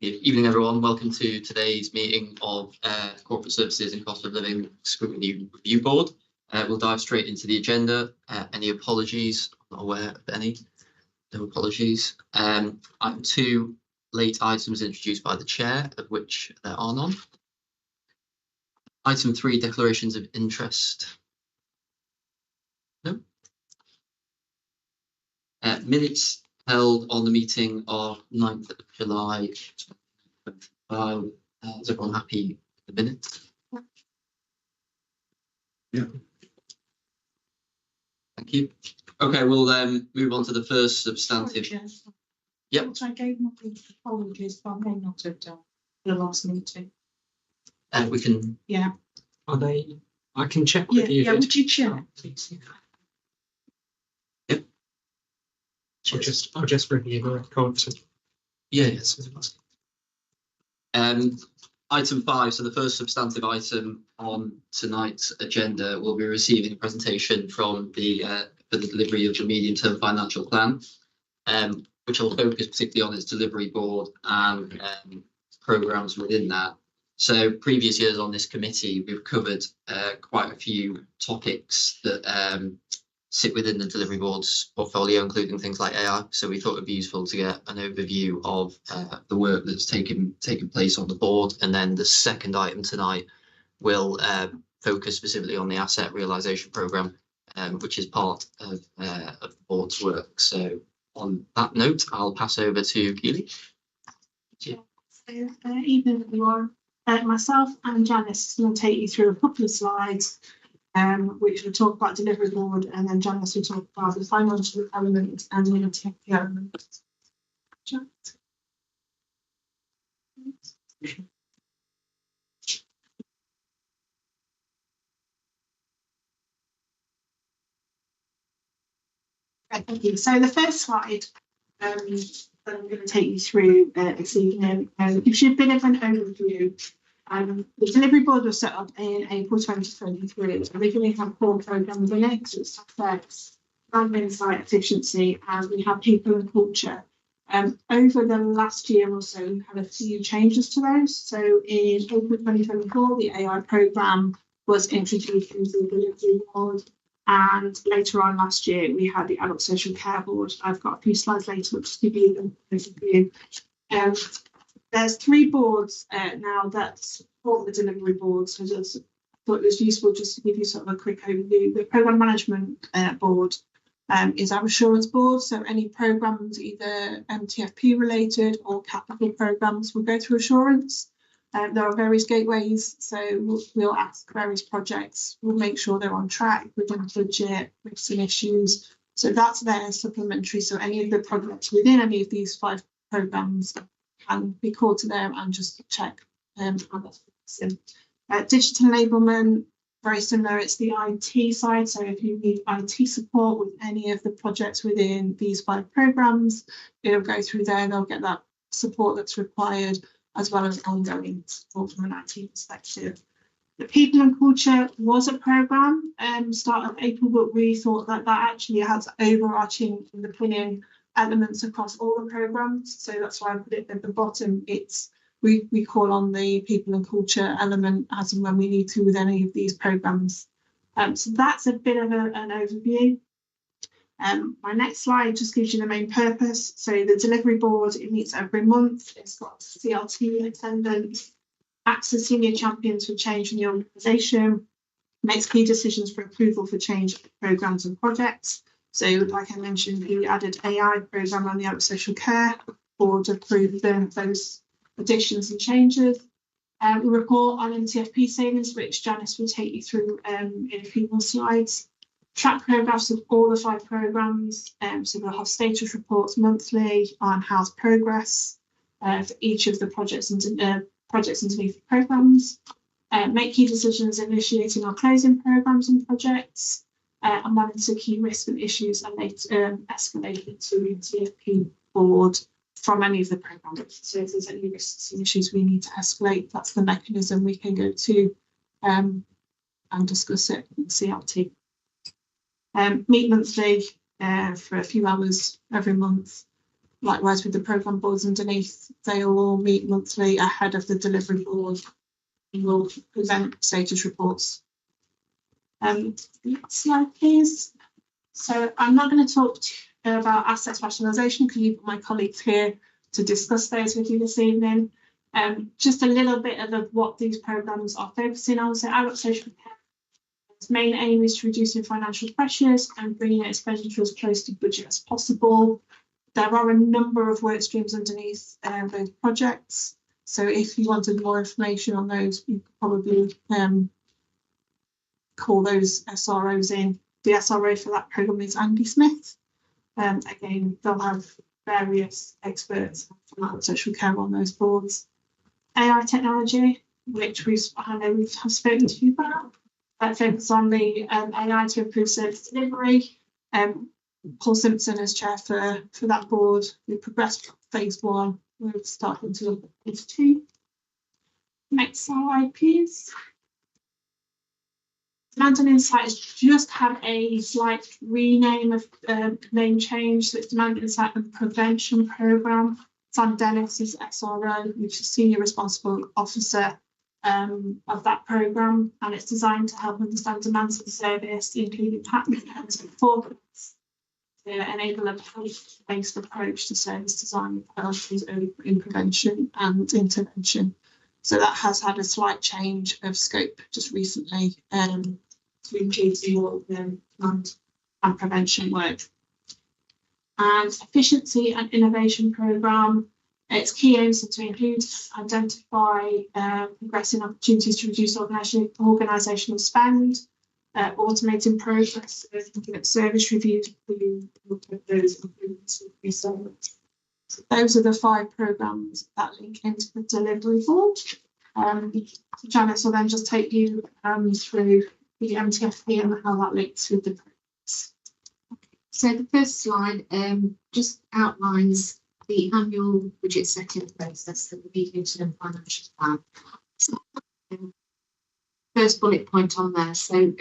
Good evening, everyone. Welcome to today's meeting of Corporate Services and Cost of Living Scrutiny Review Board. We'll dive straight into the agenda. Any apologies? I'm not aware of any. No apologies. Item 2, late items introduced by the chair, of which there are none. Item 3, declarations of interest. No. Minutes held on the meeting of 9th of July 2025. Is everyone happy with the minutes? Yeah. Thank you. Okay, we'll move on to the first substantive. Yep. I gave my apologies, but I may not have done the last meeting. We can. Yeah. Are they? I can check with you. Yeah, would you check? Please. Yep. I'll just review the record. Yeah. Yes. Item 5. So the first substantive item on tonight's agenda will be receiving a presentation from the for the delivery of the medium-term financial plan, which will focus particularly on its delivery board and programs within that. So previous years on this committee, we've covered quite a few topics that sit within the delivery board's portfolio, including things like AI. So we thought it'd be useful to get an overview of the work that's taken place on the board. And then the second item tonight will focus specifically on the asset realisation programme, which is part of the board's work. So on that note, I'll pass over to Keely. So, evening everyone. Myself and Janice is going to take you through a couple of slides, which will talk about delivery board, and then Janice will talk about the financial element and the NTFP element. Right, thank you. So the first slide that I'm going to take you through this evening gives you a bit of an overview. The delivery board was set up in April 2023. Originally had 4 programs in it: success, brand insight, efficiency, and we have people and culture. Over the last year or so, we've had a few changes to those. So in April 2024, the AI program was introduced into the delivery board. And later on last year, we had the Adult Social Care Board. I've got a few slides later, which will give you an overview. There's 3 boards now that support the delivery board. So I thought it was useful just to give you sort of a quick overview. The Programme Management Board is our assurance board. So any programmes, either MTFP related or capital programmes, will go through assurance. There are various gateways, so we'll ask various projects. We'll make sure they're on track within budget, with some issues. So that's there supplementary. So any of the projects within any of these 5 programmes can be called to them and just check how that's progressing. Digital enablement, very similar. It's the IT side. So if you need IT support with any of the projects within these 5 programmes, it'll go through there. They'll get that support that's required, as well as ongoing support from an IT perspective. The People and Culture was a programme start of April, but we thought that actually has overarching underpinning elements across all the programmes. So that's why I put it at the bottom. We call on the People and Culture element as and when we need to with any of these programmes. So that's a bit of an overview. My next slide just gives you the main purpose. So the delivery board, it meets every month. It's got CLT attendance, acts as senior champions for change in the organisation, makes key decisions for approval for change programmes and projects. So like I mentioned, we added AI programme on the Adult Social Care Board, approved those additions and changes. We report on NTFP savings, which Janice will take you through in a few more slides. Track progress of all the 5 programmes, so we'll have status reports monthly on how's progress for each of the projects underneath the programmes. Make key decisions initiating or closing programmes and projects, and monitor key risks and issues and later escalate to the NTFP board from any of the programmes. So if there's any risks and issues we need to escalate, that's the mechanism we can go to and discuss it in CLT. Meet monthly for a few hours every month. Likewise with the programme boards underneath, they all meet monthly ahead of the delivery board and will present status reports. Next slide, please. So I'm not going to talk about assets rationalisation because you've got my colleagues here to discuss those with you this evening. Just a little bit of what these programmes are focusing on. So adult social care, its main aim is to reducing financial pressures and bringing expenditure as close to budget as possible. There are a number of work streams underneath those projects. So if you wanted more information on those, you could probably call those SROs in. The SRO for that programme is Andy Smith. Again, they'll have various experts from adult social care on those boards. AI technology, which I know we have spoken to you about, that focuses on the AI to improve service delivery. Paul Simpson as chair for that board. We progressed from phase 1. We're starting to look at phase 2. Next slide, please. Demand and Insight has just had a slight rename of name change. So it's Demand Insight and Prevention Programme. Sam Dennis is SRO, which is Senior Responsible Officer of that programme, and it's designed to help understand demands of the service, including patterns and forecasts, to enable a based approach to service design priorities in prevention and intervention. So that has had a slight change of scope just recently to include more and prevention work. And efficiency and innovation programme, its key aims are to include, identify progressing opportunities to reduce organisational spend, automating processes, looking at service reviews, those improvements. Those are the 5 programmes that link into the delivery board. Janice will then just take you through the MTFP and how that links with the programs. So the first slide just outlines the annual budget setting process that the medium-term financial plan. So, first bullet point on there. So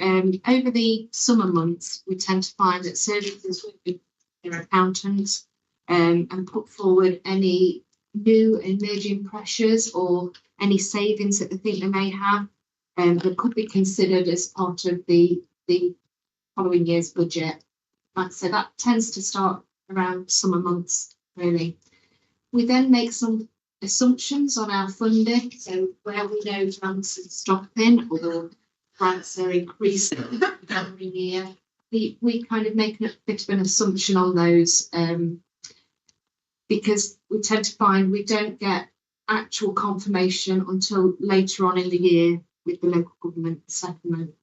over the summer months, we tend to find that services work with their accountants and put forward any new emerging pressures or any savings that they think they may have that could be considered as part of the following year's budget. So that tends to start around summer months, really. We then make some assumptions on our funding. So where we know grants are stopping or grants are increasing every year, we kind of make a bit of an assumption on those because we tend to find we don't get actual confirmation until later on in the year with the local government settlement.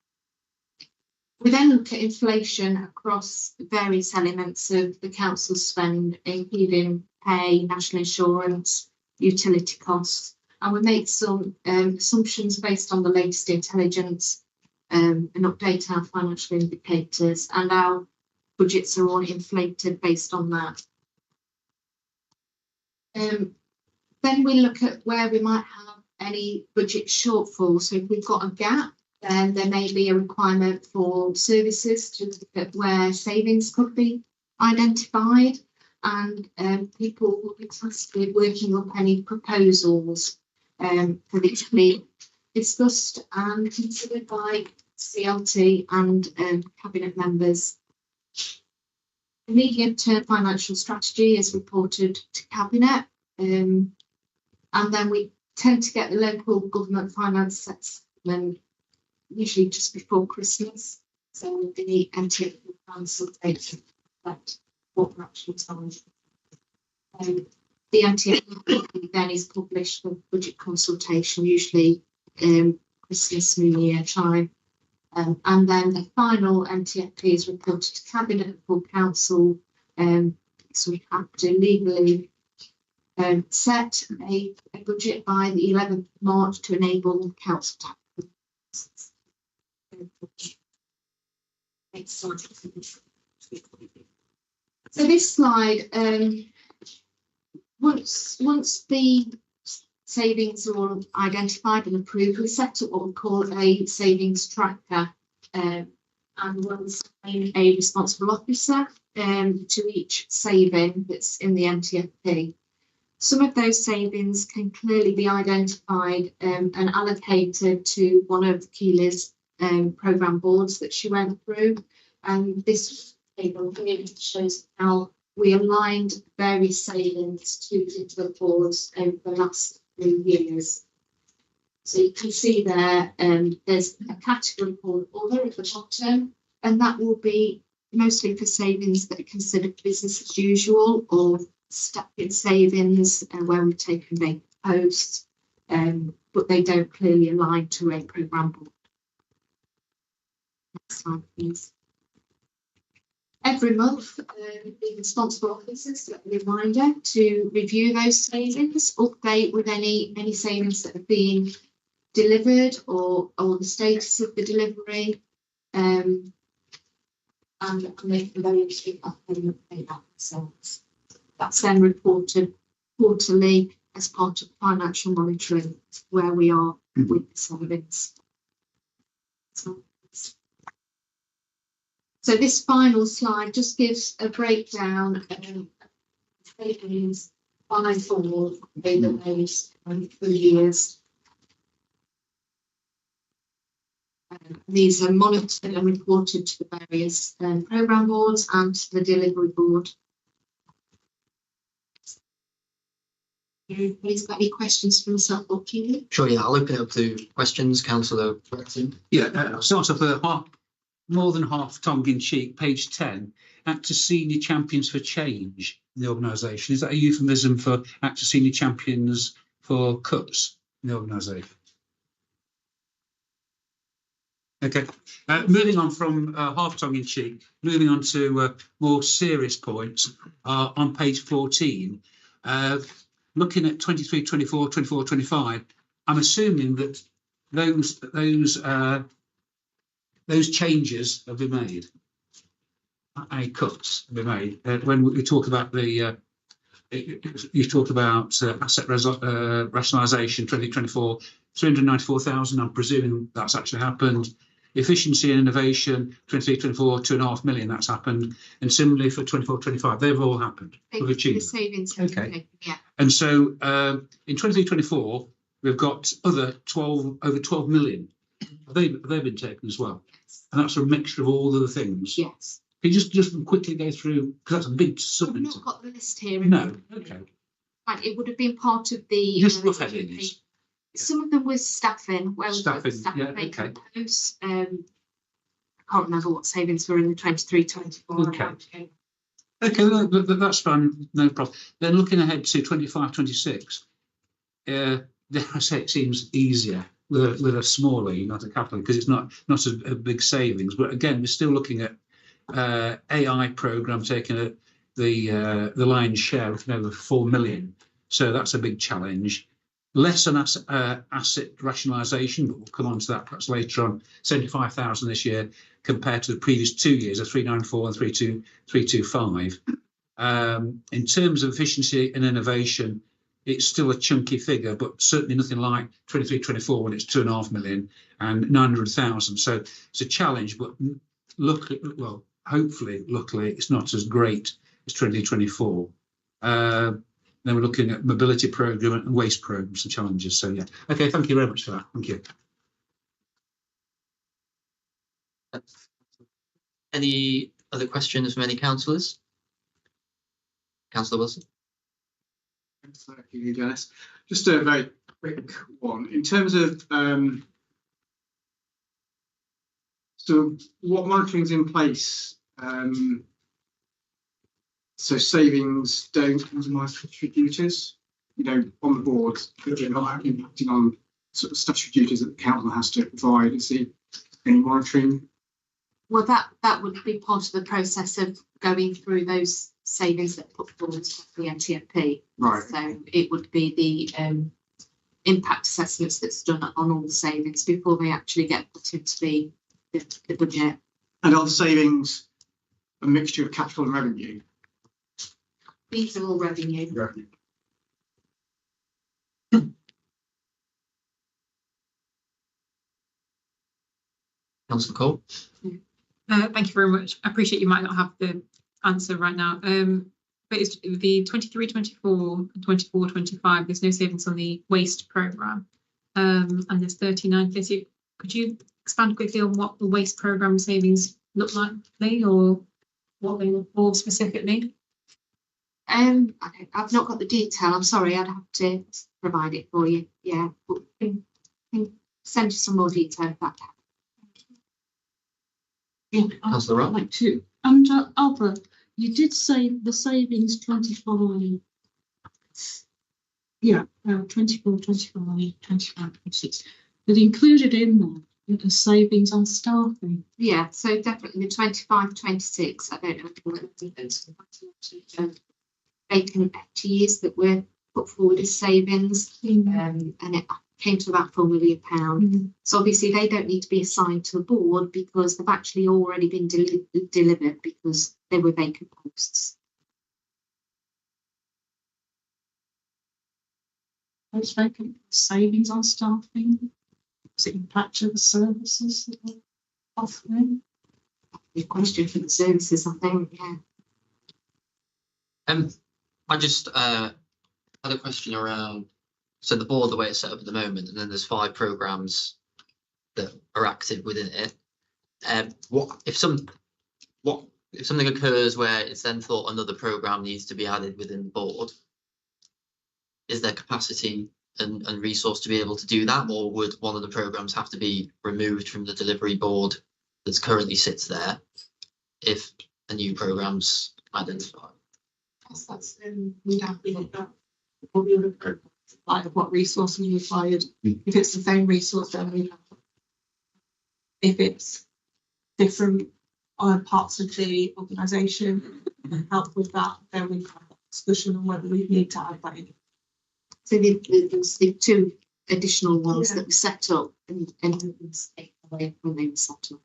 We then look at inflation across various elements of the council spend, including pay, national insurance, utility costs, and we make some assumptions based on the latest intelligence and update our financial indicators, and our budgets are all inflated based on that. Then we look at where we might have any budget shortfall. So if we've got a gap, then there may be a requirement for services to look at where savings could be identified, and people will be tasked with working up any proposals for these to be discussed and considered by CLT and cabinet members. The medium-term financial strategy is reported to cabinet, and then we tend to get the local government finance settlement usually just before Christmas. So the MTFP plans will take reflect what we're actually telling. The MTFP then is published for budget consultation, usually Christmas, New Year time. And then the final MTFP is reported to Cabinet and full council. So we have to legally set a budget by the 11th of March to enable council tax. So this slide, once the savings are all identified and approved, we set up what we call a savings tracker. and we'll assign a responsible officer to each saving that's in the MTFP. Some of those savings can clearly be identified and allocated to one of Keely's programme boards that she went through. And this table really shows how we aligned various savings to particular boards over the last few years. So you can see there, there's a category called Other at the bottom, and that will be mostly for savings that are considered business as usual or static savings where we've taken vacant posts, but they don't clearly align to a programme board. Next slide, please. Every month, the responsible officers get a reminder to review those savings, update with any savings that have been delivered or the status of the delivery, and make those update themselves. That's then reported quarterly as part of financial monitoring where we are with the savings. So this final slide just gives a breakdown of savings by board over those 3 years. These are monitored and reported to the various programme boards and to the delivery board. Please, got any questions for myself or Keely? Sure, yeah, I'll open it up to questions. Councillor Burton. Yeah, start off more than half tongue in cheek, page 10, act as senior champions for change in the organisation. Is that a euphemism for act as senior champions for cuts in the organisation? Okay, moving on from half tongue in cheek, moving on to more serious points on page 14. Looking at 23, 24, 24, 25, I'm assuming that those changes have been made, cuts have been made. When we talk about the, you talk about asset rationalisation, 2024, 394,000. I'm presuming that's actually happened. Efficiency and innovation, 23, 24, 2.5 million. That's happened, and similarly for 24, 25, they've all happened. We've achieved. The savings. Okay. Yeah. And so in 23, 24, we've got over 12 million. They've been taken as well. Yes. And that's a mixture of all of the things. Yes. Can you just quickly go through, because that's a big sum. I've not got the list here. No, okay. Right, it would have been part of the. Just rough headings. Some of them was staffing. Where Staffing, yeah, vacant okay. posts. I can't remember what savings were in the 23, 24. Okay. Okay, that's fine, no problem. Then looking ahead to 25, 26, dare I say it seems easier with a smaller, not a capital, because it's not a big savings. But again, we're still looking at AI programme taking the lion's share of over 4 million. So that's a big challenge. Less on asset rationalisation, but we'll come on to that perhaps later on. 75,000 this year compared to the previous 2 years of 394 and 325. In terms of efficiency and innovation, it's still a chunky figure, but certainly nothing like 23, 24 when it's 2.5 million and 900,000. So it's a challenge, but hopefully, luckily, it's not as great as 2024. Then we're looking at mobility programme and waste programmes and challenges. So yeah, okay, thank you very much for that. Thank you. Any other questions from any councillors? Councillor Wilson. Thank you, Dennis. Just a very quick one. In terms of so what monitoring is in place? So savings don't compromise contributors, on the board, they're not impacting on sort of statutory duties that the council has to provide. Is there any monitoring? Well, that would be part of the process of going through those savings that put forward to the MTFP. Right. So it would be the impact assessments that's done on all the savings before they actually get put into the budget. And are the savings a mixture of capital and revenue? These are all revenue. Revenue. Councillor Cole. Thank you very much. I appreciate you might not have the answer right now. But it's the 23-24 and 24-25. There's no savings on the waste programme, and there's 39-30. Could you expand quickly on what the waste programme savings look like, or what they look for specifically? I've not got the detail. I'm sorry. I'd have to provide it for you. Yeah, but I can send you some more detail if that. Councillor Robb. I'd like to. Under other, you did say the savings 24. Yeah, 24, 25, 25, 26. But included in there, the savings on staffing. Yeah, so definitely the 25-26. I don't know what the difference vacant FTEs that were put forward as savings, and it came to about £4 million. So obviously they don't need to be assigned to the board because they've actually already been delivered because they were vacant posts. Those vacant savings on staffing. Does it impact the services that they're offering? The question for the services, I think, yeah. I just had a question around, so the board, the way it's set up at the moment, and then there's 5 programmes that are active within it. What if something occurs where it's then thought another programme needs to be added within the board? Is there capacity and resource to be able to do that, or would one of the programmes have to be removed from the delivery board that currently sits there if a new programme's identified? That's we'd have to look at what the other programs, like what resources are required. If it's the same resource, then we have. If it's different parts of the organisation and help with that, then we have a discussion on whether we need to add that in. So there's the 2 additional ones that were set up and taken away when they were set up.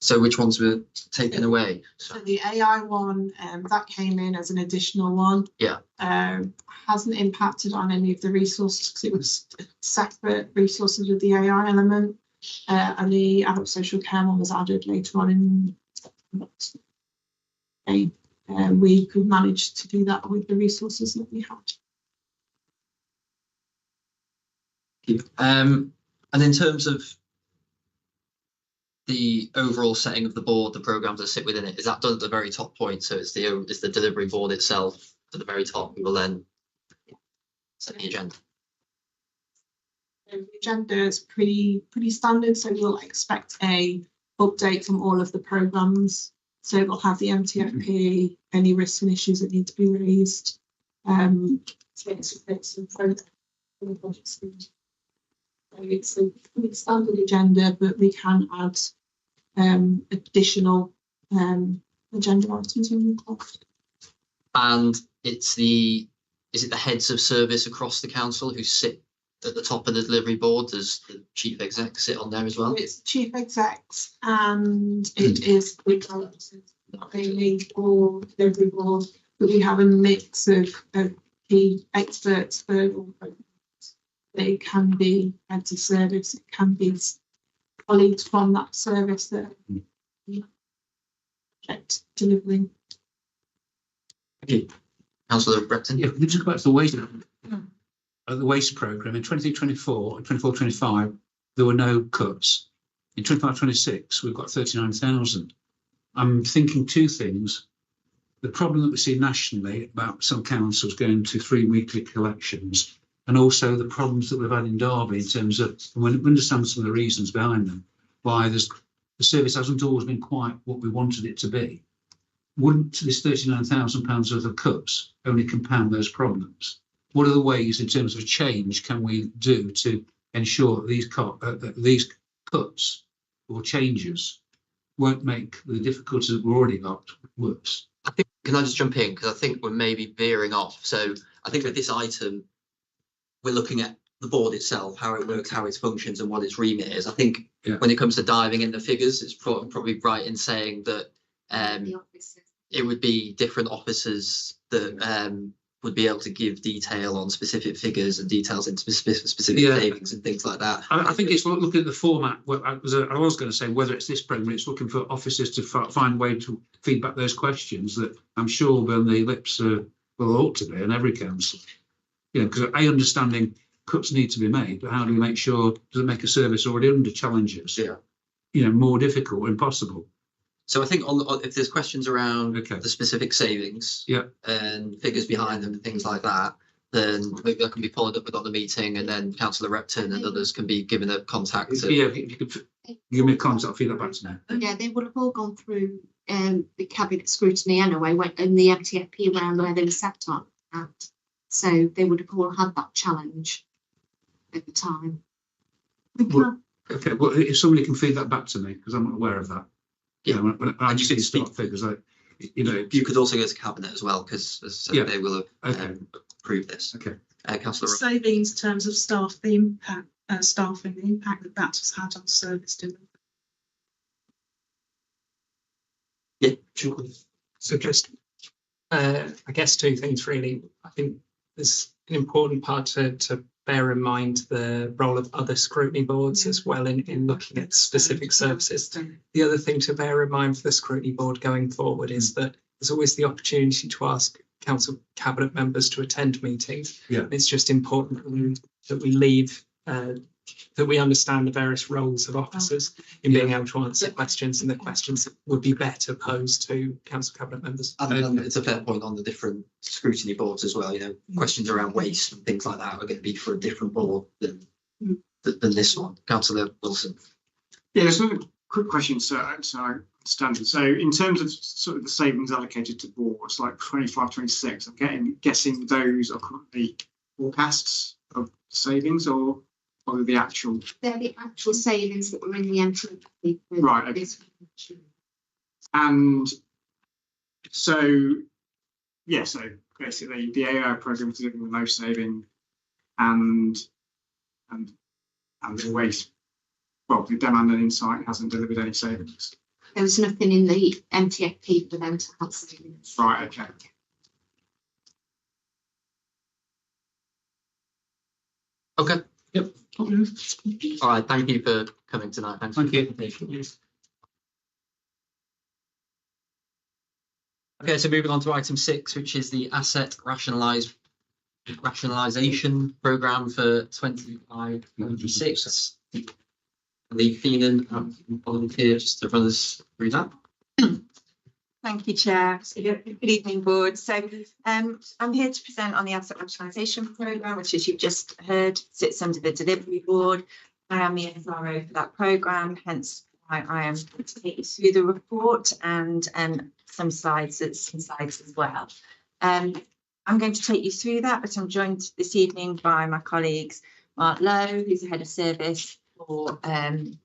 So which ones were taken away? So the AI one, that came in as an additional one. Yeah. Hasn't impacted on any of the resources because it was separate resources with the AI element. And the adult social care one was added later on in September. We could manage to do that with the resources that we had. And in terms of the overall setting of the board, the programmes that sit within it, is that done at the very top point? So it's the delivery board itself at the very top. We will then set the agenda. The agenda is pretty standard, so we'll expect a update from all of the programmes. So we'll have the MTFP, any risks and issues that need to be raised. It's a pretty standard agenda, but we can add additional agenda items when requested. And is it the heads of service across the council who sit at the top of the delivery board? Does the chief exec sit on there as well? It's chief execs and it is the directors, not only for delivery board, but we have a mix of key experts for all programs. They can be heads of service, it can be colleagues from that service that project delivering. Thank you. Councillor Bretton. Yeah, we just go back to the waste programme in 23-24 and 24-25. There were no cuts. In 25-26, we've got 39,000. I'm thinking 2 things. The problem that we see nationally about some councils going to 3 weekly collections, and also the problems that we've had in Derby in terms of, and we understand some of the reasons behind them, why the service hasn't always been quite what we wanted it to be. Wouldn't this £39,000 worth of cuts only compound those problems? What are the ways in terms of change can we do to ensure that these cuts or changes won't make the difficulties that we've already got worse? I think, can I just jump in? Because I think we're maybe veering off. So I think with this item, we're looking at the board itself, how it works, how it functions and what its remit is. I think when it comes to diving into figures, it's probably right in saying that it would be different officers that would be able to give detail on specific figures and details into specific Yeah. savings and things like that. I think it's looking at the format. Well, I was going to say whether it's this programme, it's looking for officers to find a way to feedback those questions that I'm sure when the lips are, well, ought to be in every council. You know, because understanding cuts need to be made, but how do we make sure, does it make a service already under challenges, more difficult when possible? So I think if there's questions around Okay. the specific savings Yeah. and figures behind them and things like that, then maybe that can be followed up with on the meeting, and then Councillor Repton and others can be given a contact. If you could give me a contact, I'll feed that back to now. Yeah, they would have all gone through the cabinet scrutiny anyway, in the MTFP round where they were set on at. So they would have all had that challenge at the time. Okay, well, if somebody can feed that back to me, because I'm not aware of that. Yeah. When I just see start figures, You could also go to cabinet as well, because they will have approved this. Okay. The Councillor Repton. savings in terms of staff, the impact, staffing, the impact that has had on service delivery. Yeah, sure. So just, I guess two things really. I think there's an important part to bear in mind the role of other scrutiny boards as well in looking at specific services. The other thing to bear in mind for the scrutiny board going forward is that there's always the opportunity to ask council cabinet members to attend meetings. Yeah. It's just important that we leave that we understand the various roles of officers in being able to answer questions, and the questions would be better posed to council cabinet members. And it's a fair point on the different scrutiny boards as well. Questions around waste and things like that are going to be for a different board than this one. Councillor Wilson. Yeah, there's another quick question, so I understand. So in terms of sort of the savings allocated to boards, like 25, 26, I'm guessing those are currently forecasts of savings, or the actual? They're the actual savings that were in the MTFP. Right, okay. And so, so basically the AI programme is delivering the most saving, and the waste, well, the demand and insight hasn't delivered any savings. There was nothing in the MTFP for them to have savings. Right, okay. Okay. Yep. All right. Thank you for coming tonight. Thanks. Thank you. Okay, so moving on to item 6, which is the asset rationalisation programme for 25-26. Lee Feenan, volunteer just to run us through that. Thank you, Chair. Good evening, Board. So I'm here to present on the Asset Rationalisation Programme, which, as you've just heard, sits under the Delivery Board. I am the SRO for that programme, hence why I am going to take you through the report and some slides as well. I'm going to take you through that, but I'm joined this evening by my colleagues, Mark Lowe, who's the Head of Service for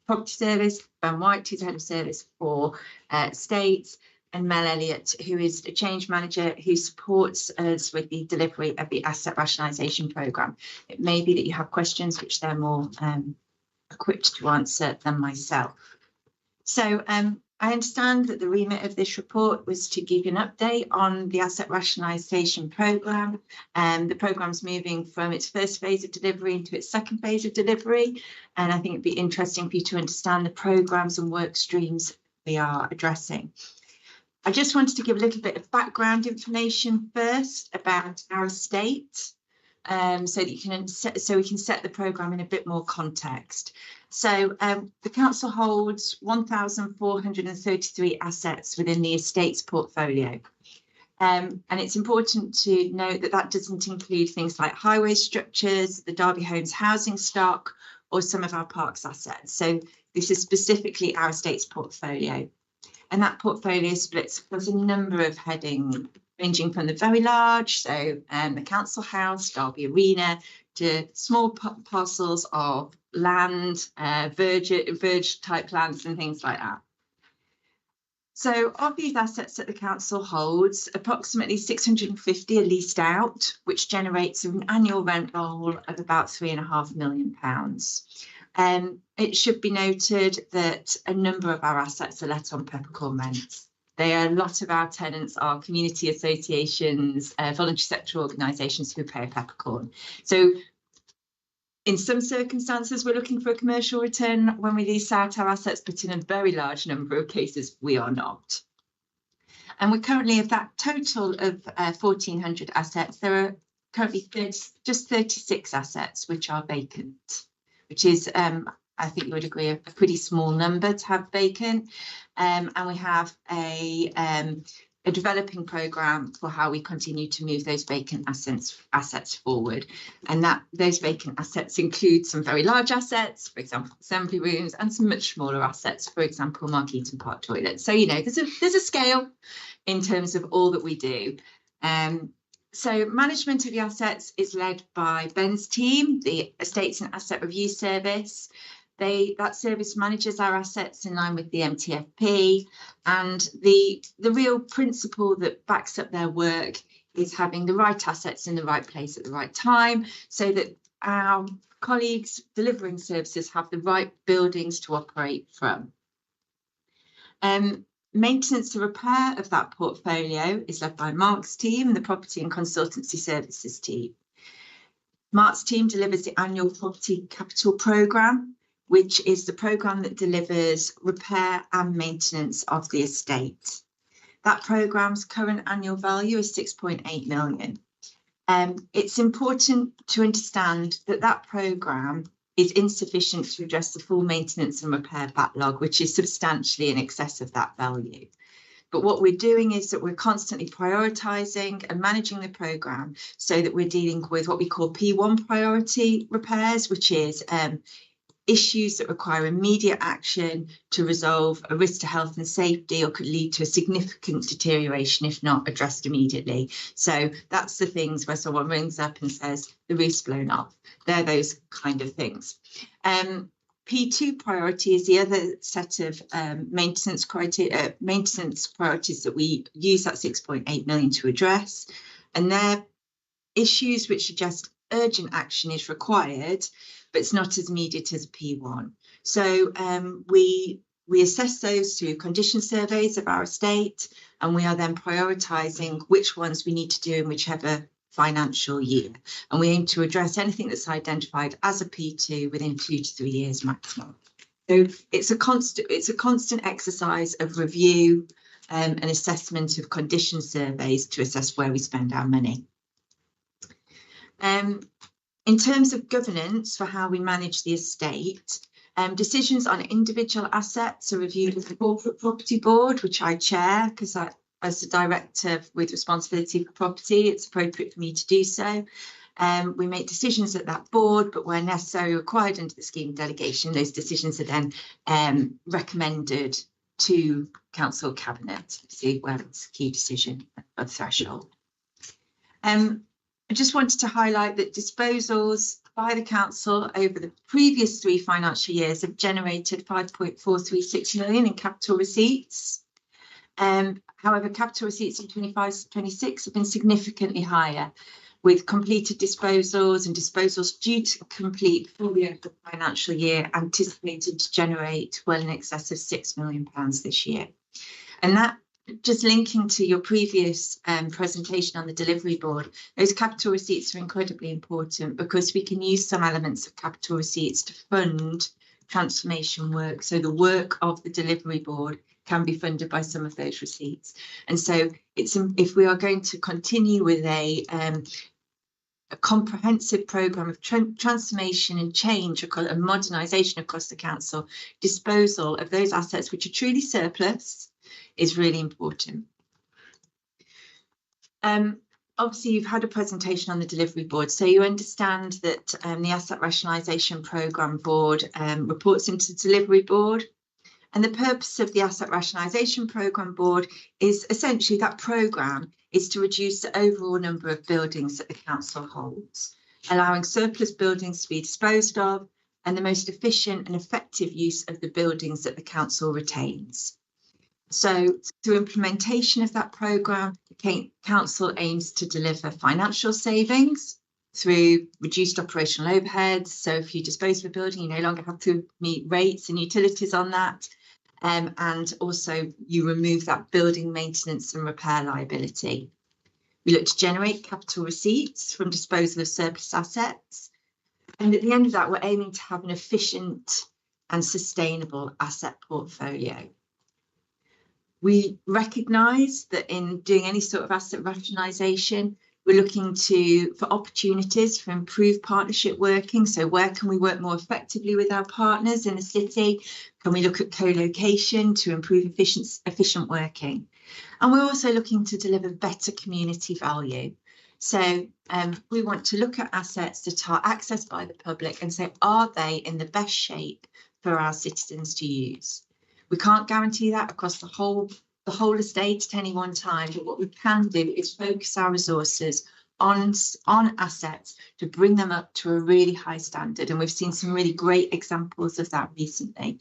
Property Service, Ben White, who's the Head of Service for Estates, and Mel Elliott, who is a change manager who supports us with the delivery of the asset rationalisation programme. It may be that you have questions which they're more equipped to answer than myself. So I understand that the remit of this report was to give you an update on the asset rationalisation programme. The programme's moving from its first phase of delivery into its second phase of delivery, and I think it'd be interesting for you to understand the programmes and work streams we are addressing. I just wanted to give a little bit of background information first about our estate, so that we can set the programme in a bit more context. So the council holds 1,433 assets within the estates portfolio. And it's important to note that that doesn't include things like highway structures, the Derby Homes housing stock, or some of our parks assets. So this is specifically our estates portfolio. And that portfolio splits across a number of headings, ranging from the very large, so the council house, Derby Arena, to small parcels of land, verge type lands and things like that. So of these assets that the council holds, approximately 650 are leased out, which generates an annual rent roll of about £3.5 million. It should be noted that a number of our assets are let on peppercorn rents. A lot of our tenants are community associations, voluntary sector organisations who pay a peppercorn. So in some circumstances, we're looking for a commercial return when we lease out our assets, but in a very large number of cases, we are not. And we currently have that total of 1,400 assets. There are currently just 36 assets which are vacant, which is, I think you would agree, a pretty small number to have vacant. And we have a developing programme for how we continue to move those vacant assets forward. And that those vacant assets include some very large assets, for example, assembly rooms, and some much smaller assets, for example, Markeaton Park toilets. So, you know, there's a scale in terms of all that we do. So management of the assets is led by Ben's team, the Estates and Asset Review Service. That service manages our assets in line with the MTFP, and the real principle that backs up their work is having the right assets in the right place at the right time, so that our colleagues delivering services have the right buildings to operate from. Maintenance and repair of that portfolio is led by Mark's team, the Property and Consultancy Services team. Mark's team delivers the annual Property Capital Programme, which is the programme that delivers repair and maintenance of the estate. That programme's current annual value is 6.8 million. It's important to understand that that programme is insufficient to address the full maintenance and repair backlog, which is substantially in excess of that value. But what we're doing is that we're constantly prioritising and managing the programme so that we're dealing with what we call P1 priority repairs, which is issues that require immediate action to resolve a risk to health and safety or could lead to a significant deterioration if not addressed immediately. So that's the things where someone rings up and says the roof's blown off. They're those kind of things. P2 priority is the other set of maintenance priorities that we use that 6.8 million to address, and they're issues which suggest urgent action is required, but it's not as immediate as P1. So we assess those through condition surveys of our estate, and we are then prioritising which ones we need to do in whichever financial year. And we aim to address anything that's identified as a P2 within 2 to 3 years maximum. So it's a constant exercise of review and assessment of condition surveys to assess where we spend our money. In terms of governance for how we manage the estate, decisions on individual assets are reviewed with the Corporate Property Board, which I chair because as the director with responsibility for property, it's appropriate for me to do so. We make decisions at that board, but where necessary required under the scheme delegation, those decisions are then recommended to Council Cabinet, see where it's a key decision of threshold. I just wanted to highlight that disposals by the council over the previous 3 financial years have generated 5.436 million in capital receipts. However, capital receipts in 25-26 have been significantly higher, with completed disposals and disposals due to complete before the end of the financial year anticipated to generate well in excess of £6 million this year. And that, just linking to your previous presentation on the delivery board, those capital receipts are incredibly important because we can use some elements of capital receipts to fund transformation work. So the work of the delivery board can be funded by some of those receipts. And so it's, if we are going to continue with a comprehensive programme of transformation and change and modernisation across the council, disposal of those assets which are truly surplus is really important. Obviously, you've had a presentation on the delivery board, so you understand that the Asset Rationalisation Programme Board reports into the delivery board. And the purpose of the Asset Rationalisation Programme Board is essentially that programme is to reduce the overall number of buildings that the council holds, allowing surplus buildings to be disposed of and the most efficient and effective use of the buildings that the council retains. So through implementation of that programme, the council aims to deliver financial savings through reduced operational overheads. So if you dispose of a building, you no longer have to meet rates and utilities on that. and also you remove that building maintenance and repair liability. We look to generate capital receipts from disposal of surplus assets. And at the end of that, we're aiming to have an efficient and sustainable asset portfolio. We recognise that in doing any sort of asset rationalisation, we're looking for opportunities for improved partnership working. So where can we work more effectively with our partners in the city? Can we look at co-location to improve efficient working? And we're also looking to deliver better community value. So we want to look at assets that are accessed by the public and say, are they in the best shape for our citizens to use? We can't guarantee that across the whole estate at any one time, but what we can do is focus our resources on assets to bring them up to a really high standard. And we've seen some really great examples of that recently.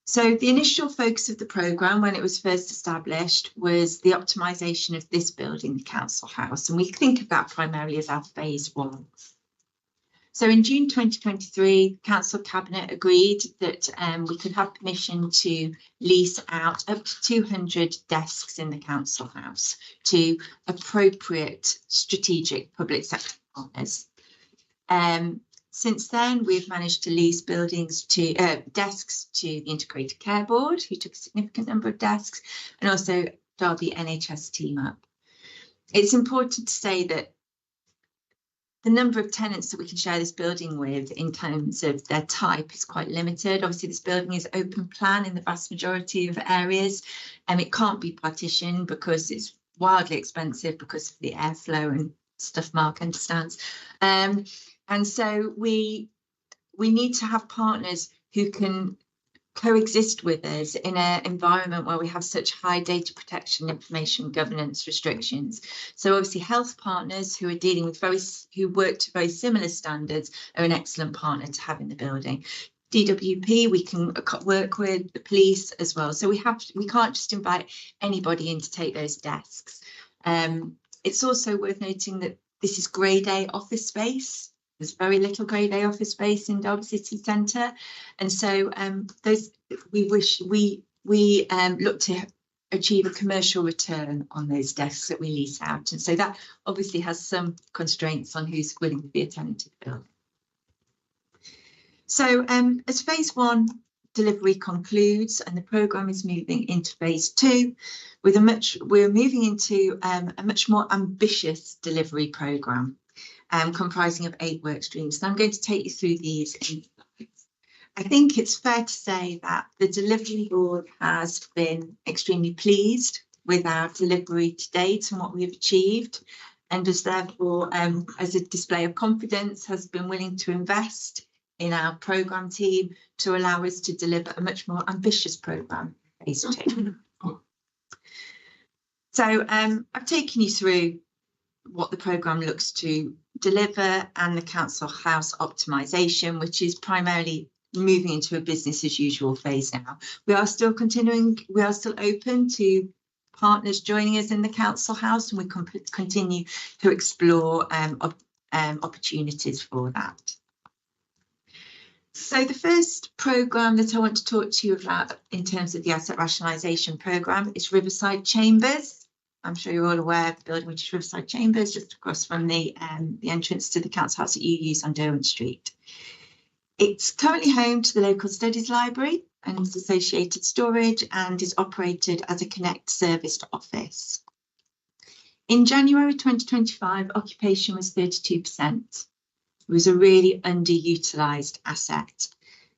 So the initial focus of the programme when it was first established was the optimisation of this building, the Council House, and we think of that primarily as our phase 1. So in June 2023, Council Cabinet agreed that we could have permission to lease out up to 200 desks in the Council House to appropriate strategic public sector partners. Since then, we've managed to lease desks to the Integrated Care Board, who took a significant number of desks, and also Derby NHS Team Up. It's important to say that the number of tenants that we can share this building with in terms of their type is quite limited. Obviously, this building is open plan in the vast majority of areas, and it can't be partitioned because it's wildly expensive because of the airflow and stuff Mark understands. And so we need to have partners who can coexist with us in an environment where we have such high data protection, information governance restrictions. So obviously health partners who are dealing with who work to very similar standards are an excellent partner to have in the building. DWP, we can work with the police as well. So we can't just invite anybody in to take those desks. It's also worth noting that this is grade A office space. There's very little grade A office space in Derby City Centre, and so we look to achieve a commercial return on those desks that we lease out, and so that obviously has some constraints on who's willing to be a tenant of the building. So as phase 1 delivery concludes and the programme is moving into phase 2, we're moving into a much more ambitious delivery programme. Comprising of 8 work streams. So I'm going to take you through these. I think it's fair to say that the delivery board has been extremely pleased with our delivery to date and what we've achieved, and is therefore, as a display of confidence, has been willing to invest in our programme team to allow us to deliver a much more ambitious programme, phase 2. So I've taken you through what the programme looks to deliver and the Council House optimisation, which is primarily moving into a business as usual phase now. We are still open to partners joining us in the Council House, and we continue to explore opportunities for that. So the first programme that I want to talk to you about in terms of the asset rationalisation programme is Riverside Chambers. I'm sure you're all aware of the building, which is Riverside Chambers, just across from the entrance to the Council House that you use on Derwent Street. It's currently home to the local studies library and its associated storage, and is operated as a Connect serviced office. In January 2025, occupation was 32%. It was a really underutilised asset,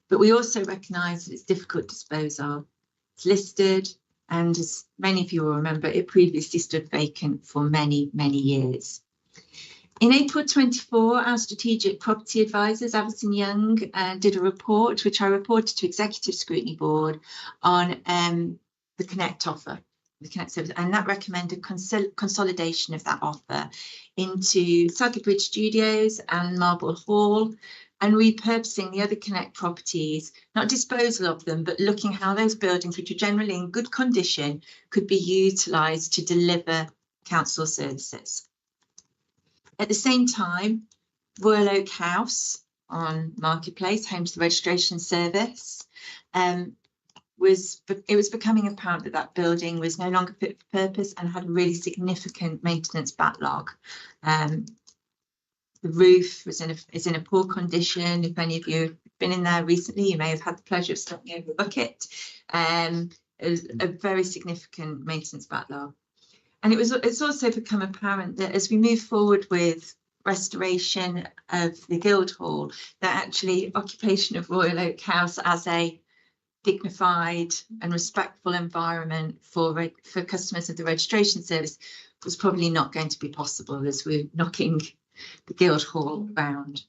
but we also recognise that it's difficult to dispose of. It's listed, and as many of you will remember, it previously stood vacant for many, many years. In April 24, our strategic property advisors, Avison Young, did a report, which I reported to Executive Scrutiny Board on the Connect offer, the Connect service, and that recommended consolidation of that offer into Sadler Bridge Studios and Marble Hall, and repurposing the other Connect properties, not disposal of them, but looking how those buildings, which are generally in good condition, could be utilised to deliver council services. At the same time, Royal Oak House on Marketplace, home to the registration service, it was becoming apparent that that building was no longer fit for purpose and had a really significant maintenance backlog. The roof is in a poor condition. If any of you have been in there recently, you may have had the pleasure of stepping over a bucket. It was a very significant maintenance backlog. And it's also become apparent that as we move forward with restoration of the Guildhall, that actually occupation of Royal Oak House as a dignified and respectful environment for customers of the registration service was probably not going to be possible as we're knocking the Guildhall around.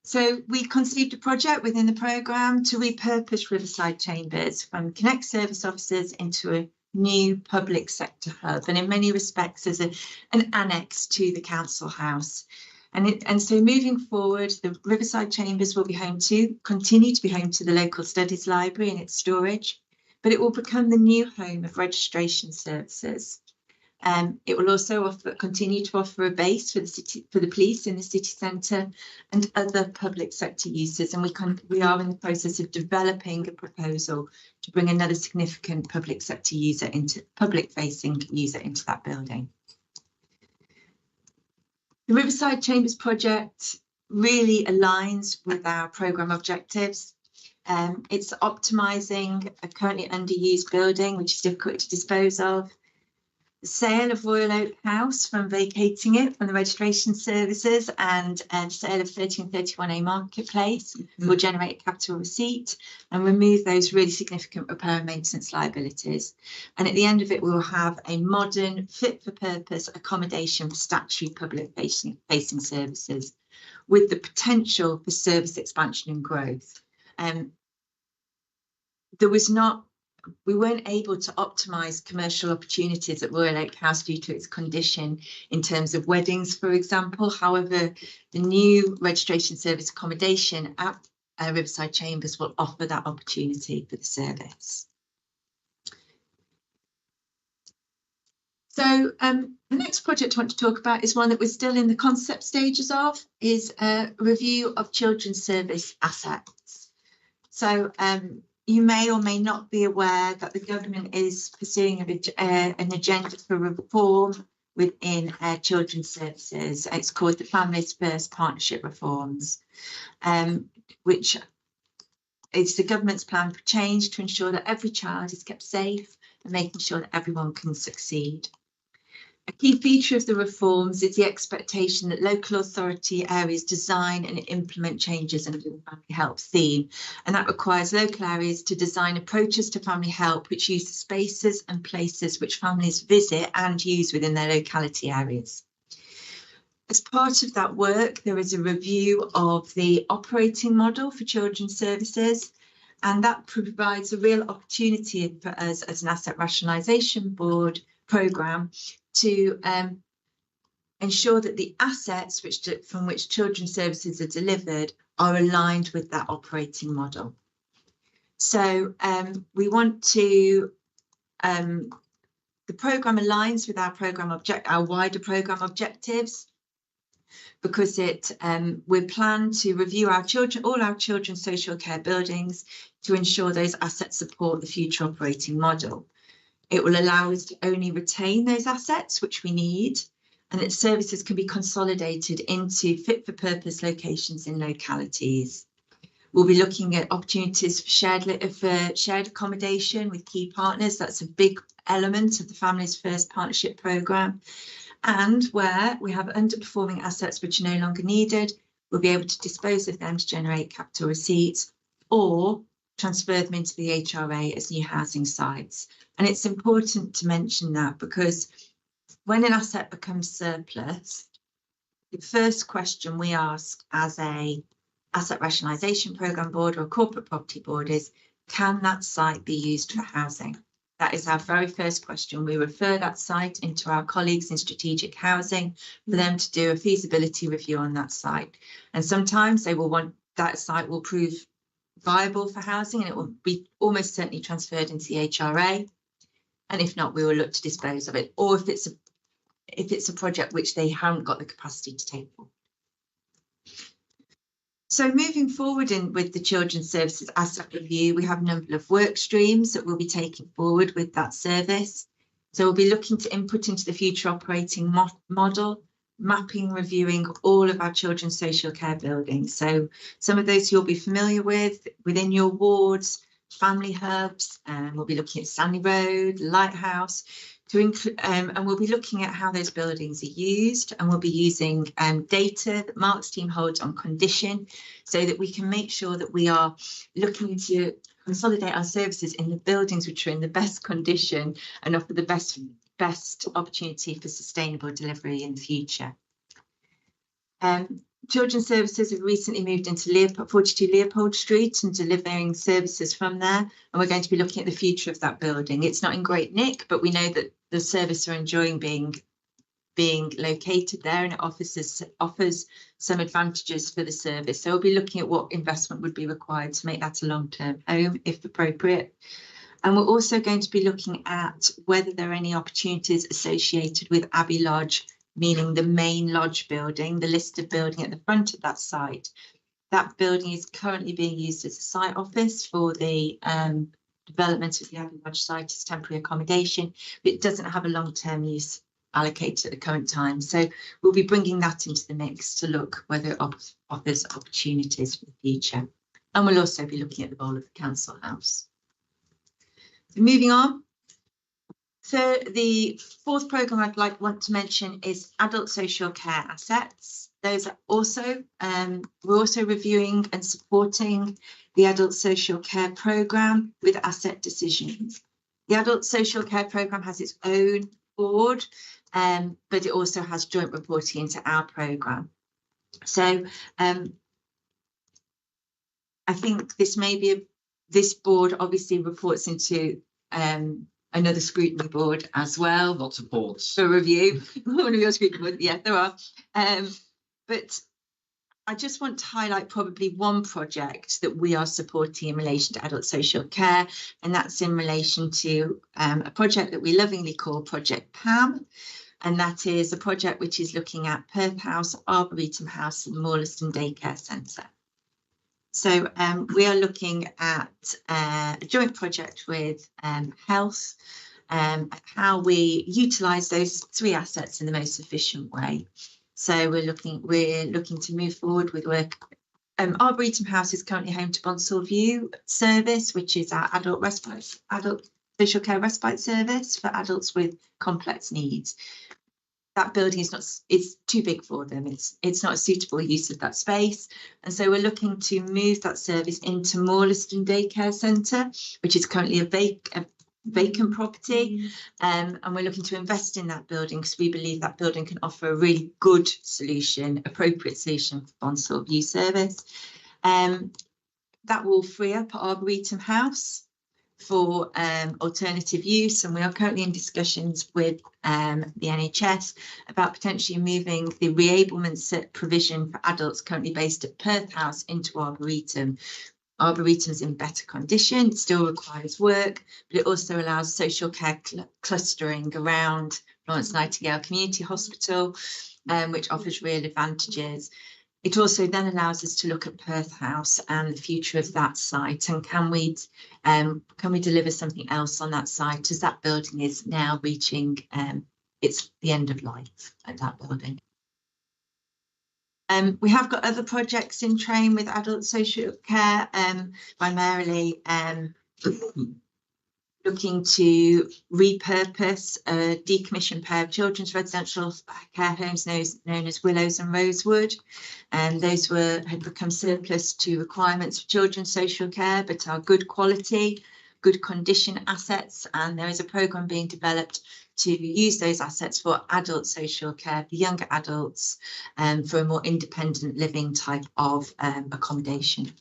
So we conceived a project within the programme to repurpose Riverside Chambers from Connect service offices into a new public sector hub, and in many respects as an annex to the council house. And so moving forward, the Riverside Chambers will continue to be home to the local studies library and its storage, but it will become the new home of registration services. It will also continue to offer a base for the police in the city centre and other public sector uses. And we are in the process of developing a proposal to bring another significant public sector user public-facing user into that building. The Riverside Chambers project really aligns with our programme objectives. It's optimising a currently underused building, which is difficult to dispose of. The sale of Royal Oak House from vacating it from the registration services and sale of 1331A Marketplace will generate a capital receipt and remove those really significant repair and maintenance liabilities. And at the end of it, we will have a modern, fit-for-purpose accommodation for statutory public-facing services with the potential for service expansion and growth. We weren't able to optimise commercial opportunities at Royal Oak House due to its condition in terms of weddings, for example. However, the new registration service accommodation at Riverside Chambers will offer that opportunity for the service. So the next project I want to talk about is one that we're still in the concept stages of, is a review of children's service assets. So you may or may not be aware that the government is pursuing an agenda for reform within children's services. It's called the Families First Partnership Reforms, which is the government's plan for change to ensure that every child is kept safe and making sure that everyone can succeed. A key feature of the reforms is the expectation that local authority areas design and implement changes under the family help theme, and that requires local areas to design approaches to family help which use the spaces and places which families visit and use within their locality areas. As part of that work, there is a review of the operating model for children's services, and that provides a real opportunity for us as an asset rationalisation board programme to ensure that the assets from which children's services are delivered are aligned with that operating model. So we want to, the programme aligns with our wider programme objectives, because we plan to review all our children's social care buildings to ensure those assets support the future operating model. It will allow us to only retain those assets which we need, and that services can be consolidated into fit-for-purpose locations in localities. We'll be looking at opportunities for shared accommodation with key partners. That's a big element of the Families First Partnership programme. And where we have underperforming assets which are no longer needed, we'll be able to dispose of them to generate capital receipts or transfer them into the HRA as new housing sites. And it's important to mention that because when an asset becomes surplus, the first question we ask as a asset rationalisation programme board or a corporate property board is, can that site be used for housing? That is our very first question. We refer that site into our colleagues in strategic housing for them to do a feasibility review on that site. And sometimes they will want that site will prove viable for housing and it will be almost certainly transferred into the HRA. And if not, we will look to dispose of it. Or if it's a project which they haven't got the capacity to take forward. So moving forward with the Children's Services Asset Review, we have a number of work streams that we'll be taking forward with that service. So we'll be looking to input into the future operating model, mapping, reviewing all of our children's social care buildings. So some of those you'll be familiar with within your wards, family hubs, and we'll be looking at Stanley Road, Lighthouse, to include, and we'll be looking at how those buildings are used, and we'll be using data that Mark's team holds on condition, so that we can make sure that we are looking to consolidate our services in the buildings which are in the best condition and offer the best opportunity for sustainable delivery in the future. Children's Services have recently moved into 42 Leopold Street and delivering services from there. And we're going to be looking at the future of that building. It's not in great nick, but we know that the service are enjoying being located there, and it offers some advantages for the service. So we'll be looking at what investment would be required to make that a long-term home, if appropriate. And we're also going to be looking at whether there are any opportunities associated with Abbey Lodge, meaning the main lodge building, the listed building at the front of that site. That building is currently being used as a site office for the development of the Abbey Lodge site as temporary accommodation, but it doesn't have a long-term use allocated at the current time. So we'll be bringing that into the mix to look whether it offers opportunities for the future. And we'll also be looking at the role of the council house. So moving on. So the fourth programme I'd want to mention is adult social care assets. Those are also, we're also reviewing and supporting the adult social care programme with asset decisions. The adult social care programme has its own board, but it also has joint reporting into our programme. So I think this may be, this board obviously reports into another scrutiny board as well. Lots of boards. For review. One of your scrutiny boards, yeah, there are. But I just want to highlight probably one project that we are supporting in relation to adult social care, and that's in relation to a project that we lovingly call Project PAM. And that is a project which is looking at Perth House, Arboretum House and Morliston Daycare Centre. So we are looking at a joint project with Health, how we utilise those three assets in the most efficient way. So we're looking to move forward with work. Arboretum House is currently home to Bonsall View service, which is our adult social care respite service for adults with complex needs. That building is not, it's too big for them. It's not a suitable use of that space. And so we're looking to move that service into Morliston Daycare Centre, which is currently a vacant property. And we're looking to invest in that building because we believe that building can offer a really good solution, appropriate solution for Bonsall View service. That will free up Arboretum House for alternative use, and we are currently in discussions with the NHS about potentially moving the reablement provision for adults currently based at Perth House into Arboretum. Arboretum's in better condition, it still requires work, but it also allows social care clustering around Florence Nightingale Community Hospital, which offers real advantages. It also then allows us to look at Perth House and the future of that site, and can we deliver something else on that site, as that building is now reaching it's the end of life at that building. We have got other projects in train with adult social care, primarily looking to repurpose a decommissioned pair of children's residential care homes known as Willows and Rosewood. And those had become surplus to requirements for children's social care, but are good quality, good condition assets. And there is a programme being developed to use those assets for adult social care, for younger adults, for a more independent living type of accommodation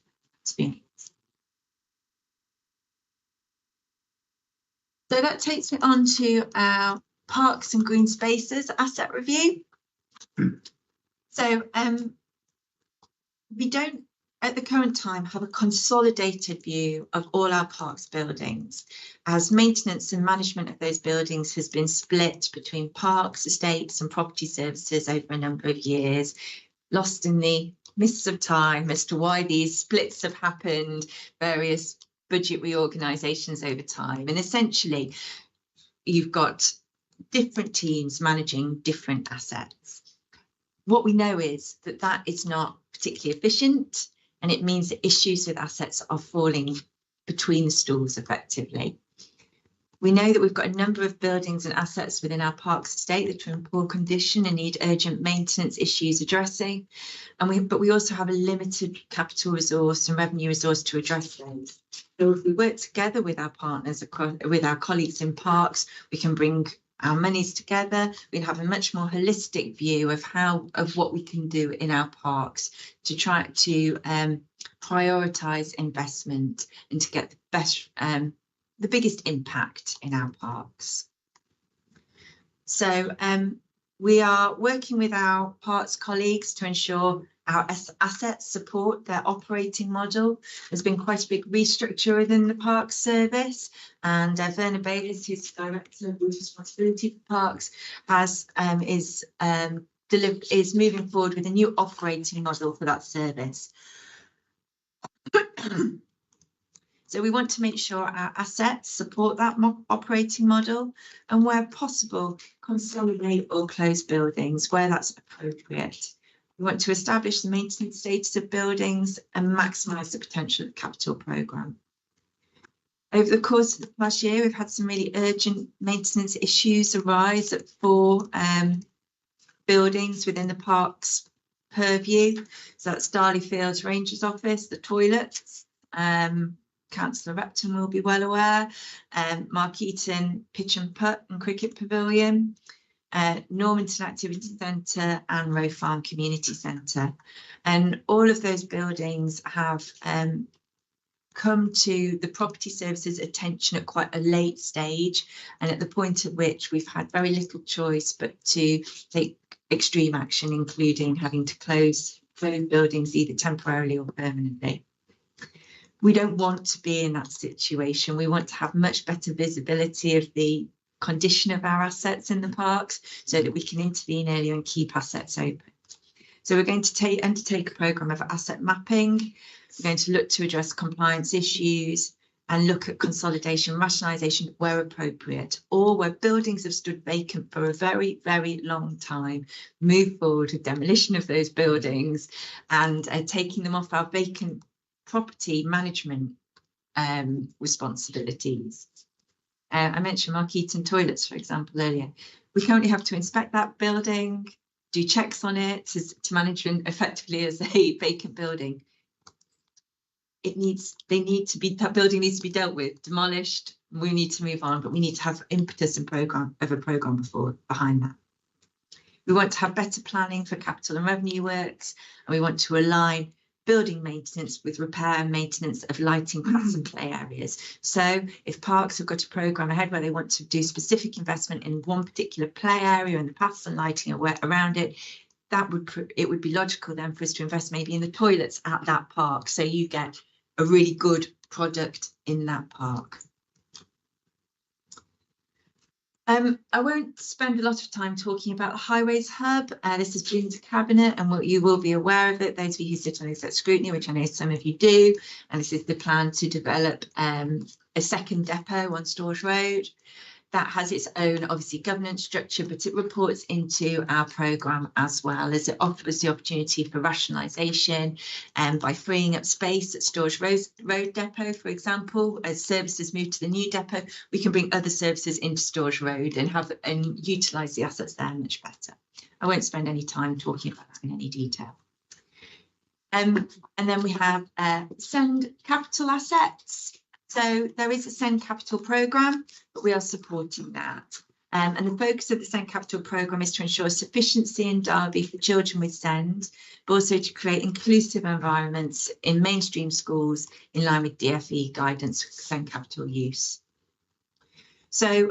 experience. So that takes me on to our Parks and Green Spaces asset review. So we don't at the current time have a consolidated view of all our parks buildings, as maintenance and management of those buildings has been split between parks, estates and property services over a number of years, lost in the mists of time as to why these splits have happened, various budget reorganisations over time. And essentially, you've got different teams managing different assets. What we know is that that is not particularly efficient, and it means that issues with assets are falling between the stools effectively. We know that we've got a number of buildings and assets within our parks estate that are in poor condition and need urgent maintenance issues addressing. But we also have a limited capital resource and revenue resource to address those. So if we work together with our partners, with our colleagues in parks, we can bring our monies together. We'll have a much more holistic view of what we can do in our parks to try to prioritise investment and to get the biggest impact in our parks. So we are working with our parks colleagues to ensure our assets support their operating model. There's been quite a big restructure within the Parks Service, and Verna Bayliss, who's the Director with Responsibility for Parks, is moving forward with a new operating model for that service. So we want to make sure our assets support that operating model, and where possible, consolidate or close buildings where that's appropriate. We want to establish the maintenance status of buildings and maximise the potential of the capital programme. Over the course of the past year, we've had some really urgent maintenance issues arise at 4 buildings within the park's purview. So that's Darley Fields Rangers Office, the toilets, Councillor Repton will be well aware, Mark Eaton Pitch and Putt and Cricket Pavilion, Normanton Activity Centre and Roe Farm Community Centre. And all of those buildings have come to the property services attention at quite a late stage, and at the point at which we've had very little choice but to take extreme action, including having to close buildings either temporarily or permanently. We don't want to be in that situation. We want to have much better visibility of the condition of our assets in the parks so that we can intervene earlier and keep assets open. So we're going to undertake a programme of asset mapping. We're going to look to address compliance issues and look at consolidation, rationalisation where appropriate, or where buildings have stood vacant for a very, very long time, move forward with demolition of those buildings and taking them off our vacant property management responsibilities. I mentioned Mark Eaton toilets, for example, earlier. We currently have to inspect that building, do checks on it to manage it effectively as a vacant building. That building needs to be dealt with, demolished. We need to move on, but we need to have impetus and program behind that. We want to have better planning for capital and revenue works, and we want to align building maintenance with repair and maintenance of lighting, paths and play areas. So if parks have got a programme ahead where they want to do specific investment in one particular play area and the paths and lighting around it, it would be logical then for us to invest maybe in the toilets at that park, so you get a really good product in that park. I won't spend a lot of time talking about the Highways Hub. This has been to Cabinet, and you will be aware of it, those of you who sit on Exec Scrutiny, which I know some of you do. And this is the plan to develop a second depot on Storrs Road. That has its own, obviously, governance structure, but it reports into our programme as well, as it offers the opportunity for rationalisation by freeing up space at Storrs Road Depot, for example. As services move to the new depot, we can bring other services into Storrs Road and utilise the assets there much better. I won't spend any time talking about that in any detail. And then we have Send Capital Assets. So there is a Send Capital programme, but we are supporting that. And the focus of the Send Capital programme is to ensure sufficiency in Derby for children with SEND, but also to create inclusive environments in mainstream schools in line with DfE guidance for Send Capital use. So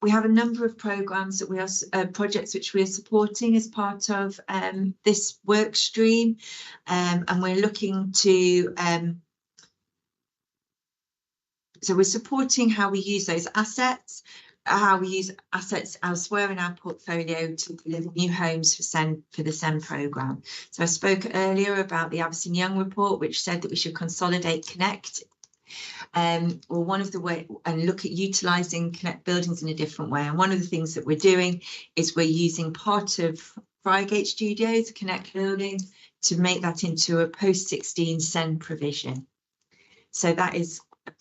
we have a number of programmes that we are projects which we are supporting as part of this work stream, and we're looking to so we're supporting how we use those assets. how we use assets elsewhere in our portfolio to deliver new homes for the SEND programme. So I spoke earlier about the Addison Young report, which said that we should consolidate Connect, or one of the way, and look at utilising Connect buildings in a different way. And one of the things that we're doing is we're using part of Friargate Studios, Connect building, to make that into a post-16 SEND provision. So that is a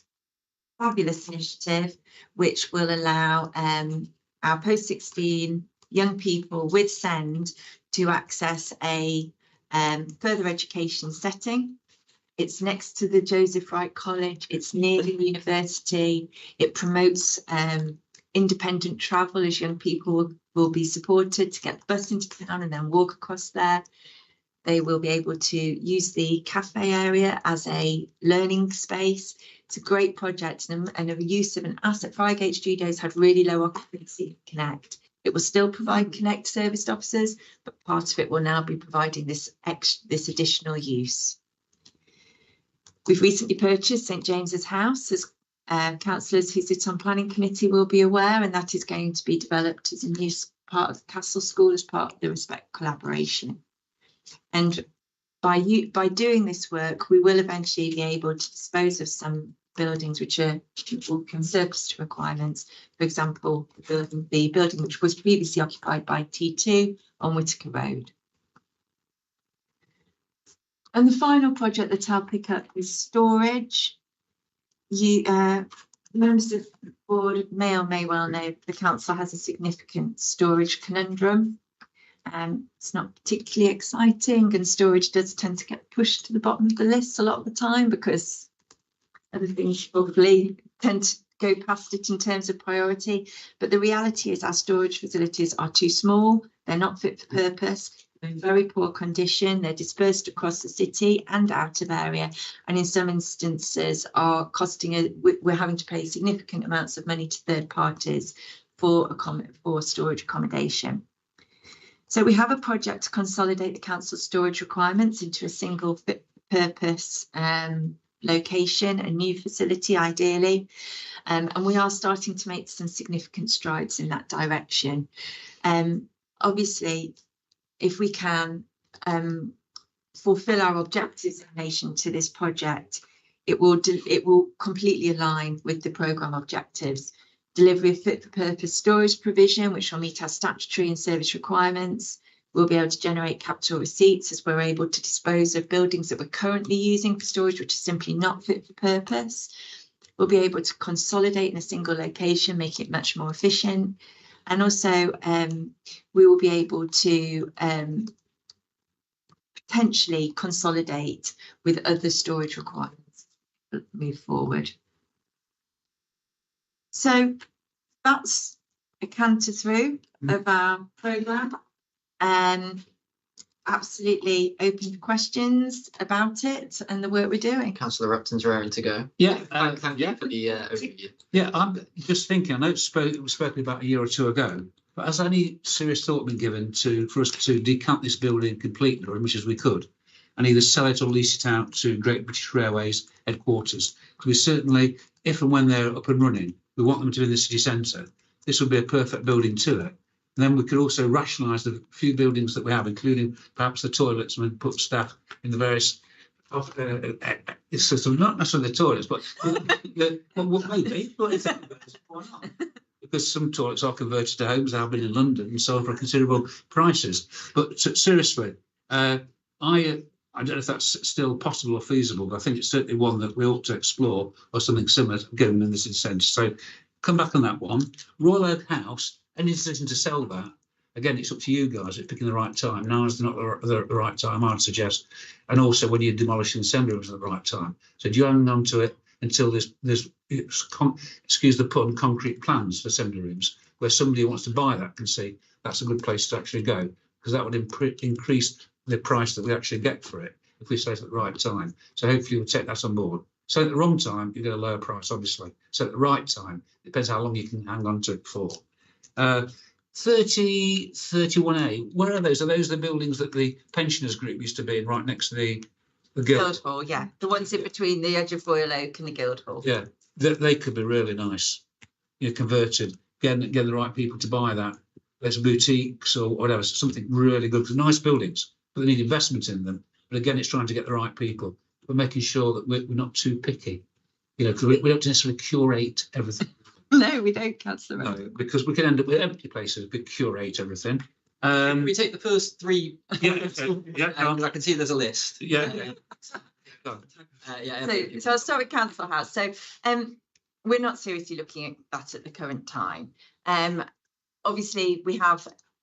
fabulous initiative, which will allow our post-16 young people with SEND to access a further education setting. It's next to the Joseph Wright College, it's near the university, it promotes independent travel, as young people will be supported to get the bus into town and then walk across there. They will be able to use the cafe area as a learning space. It's a great project and a use of an asset. Friargate Studios had really low occupancy at Connect. It will still provide Connect serviced officers, but part of it will now be providing this additional use. We've recently purchased St James's House, as councillors who sit on planning committee will be aware, and that is going to be developed as a new part of the Castle School as part of the Respect collaboration. And by doing this work, we will eventually be able to dispose of some buildings which are surplus to requirements. For example, the building which was previously occupied by T2 on Whittaker Road. And the final project that I'll pick up is storage. Members of the board may or may well know the council has a significant storage conundrum. It's not particularly exciting, and storage does tend to get pushed to the bottom of the list a lot of the time because other things probably tend to go past it in terms of priority. But the reality is our storage facilities are too small, they're not fit for purpose, they're in very poor condition, they're dispersed across the city and out of area, and in some instances are costing we're having to pay significant amounts of money to third parties for storage accommodation. So we have a project to consolidate the council's storage requirements into a single fit purpose location, a new facility ideally, and we are starting to make some significant strides in that direction. Obviously, if we can fulfil our objectives in relation to this project, it will completely align with the programme objectives. Delivery of fit for purpose storage provision, which will meet our statutory and service requirements. We'll be able to generate capital receipts as we're able to dispose of buildings that we're currently using for storage, which is simply not fit for purpose. We'll be able to consolidate in a single location, make it much more efficient. And also we will be able to potentially consolidate with other storage requirements that move forward. So that's a canter through of our programme. Absolutely open for questions about it and the work we're doing. Councillor Upton's raring to go. Yeah, Thank you for the overview. yeah. I'm just thinking. I know it was spoken about a year or two ago, but has any serious thought been given for us to decant this building completely, or as much as we could, and either sell it or lease it out to Great British Railways headquarters? Because we certainly, if and when they're up and running, we want them to be in the city centre. This would be a perfect building to it. And then we could also rationalise the few buildings that we have, including perhaps the toilets, and put staff in the various. It's sort of not necessarily the toilets, but maybe. Why not? Because some toilets are converted to homes. I've been in London and sold for considerable prices. But seriously, I don't know if that's still possible or feasible, but I think it's certainly one that we ought to explore, or something similar to given in this centre. So come back on that one. Royal Oak House, any decision to sell that, again, it's up to you guys at picking the right time. Now is not the right time, I'd suggest. And also when you're demolishing assembly rooms at the right time. So do you hang on to it until there's excuse the pun, concrete plans for assembly rooms, where somebody who wants to buy that can see that's a good place to actually go, because that would increase the price that we actually get for it if we say it at the right time. So hopefully we'll take that on board. So at the wrong time, you get a lower price, obviously. So at the right time, it depends how long you can hang on to it for. 31A, where are those? Are those the buildings that the pensioners group used to be in, right next to the Guildhall, yeah. The ones in between the edge of Royal Oak and the Guildhall. Yeah, they could be really nice. Converted. getting the right people to buy that. There's boutiques or whatever, something really good. Because nice buildings, but they need investment in them. But again, it's trying to get the right people. We're making sure that we're not too picky. You know, because we don't necessarily curate everything. No, we don't, Councillor. No, because we can end up with empty places. We curate everything. Can we take the first three? Yeah, okay. Yeah, I can see there's a list. Yeah. So I'll start with Council House. So we're not seriously looking at that at the current time. Obviously we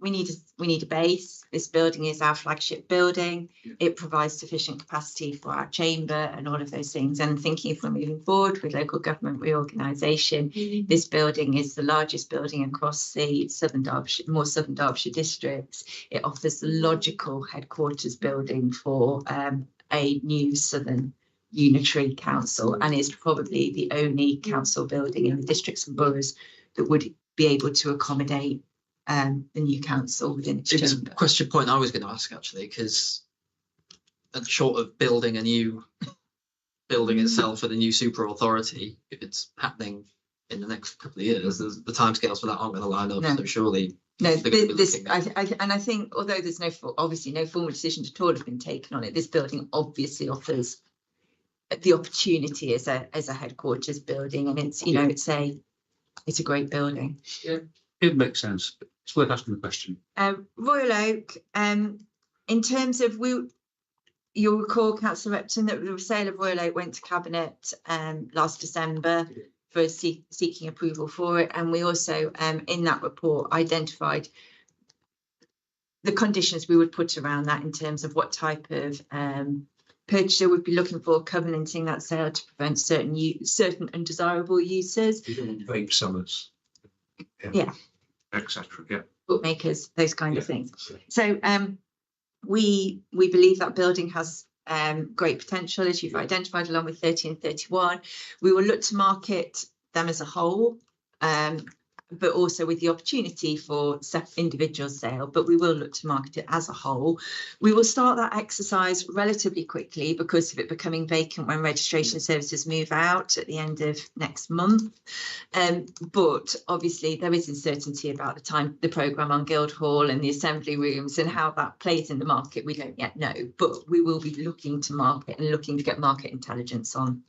need a base. This building is our flagship building. It provides sufficient capacity for our chamber and all of those things. And thinking if we're moving forward with local government reorganisation, this building is the largest building across the southern Derbyshire districts. It offers the logical headquarters building for a new southern unitary council, and is probably the only council building in the districts and boroughs that would be able to accommodate the new council within its It was a chamber. question point I was going to ask actually, because short of building a new building itself for the new super authority, if it's happening in the next couple of years, the timescales for that aren't going to line up. No. So surely No, they're gonna be this looking at- I think although there's obviously no formal decision at all has been taken on it, this building obviously offers the opportunity as a headquarters building, and it's it's a great building. It makes sense. It's worth asking the question. Royal Oak, in terms of you'll recall, Councillor Repton, that the sale of Royal Oak went to Cabinet last December for seeking approval for it, and we also in that report identified the conditions we would put around that in terms of what type of purchaser would be looking for, covenanting that sale to prevent certain undesirable uses. Vape sellers. Yeah. Etc. Yeah. Bookmakers, those kind of things. So we believe that building has great potential, as you've identified, along with 30 and 31. We will look to market them as a whole, but also with the opportunity for individual sale, but we will look to market it as a whole. We will start that exercise relatively quickly because of it becoming vacant when registration services move out at the end of next month. But obviously there is uncertainty about the programme on Guildhall and the assembly rooms and how that plays in the market. We don't yet know, but we will be looking to market and looking to get market intelligence on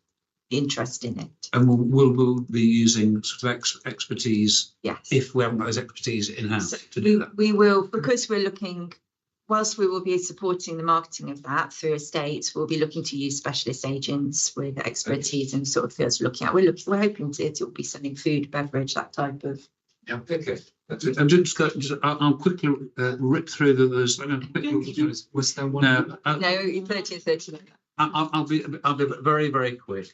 interest in it. And we'll be using sort of expertise. Yes. If we haven't got those expertise in house So to do that. we will, because we're looking, whilst we will be supporting the marketing of that through estates, we'll be looking to use specialist agents with expertise and sort of fields looking at. We're hoping it will be something food, beverage, that type of. Yeah. Okay. I'm I'll quickly rip through those. Was there one? No, No, 30 and 30. I'll be very, very quick.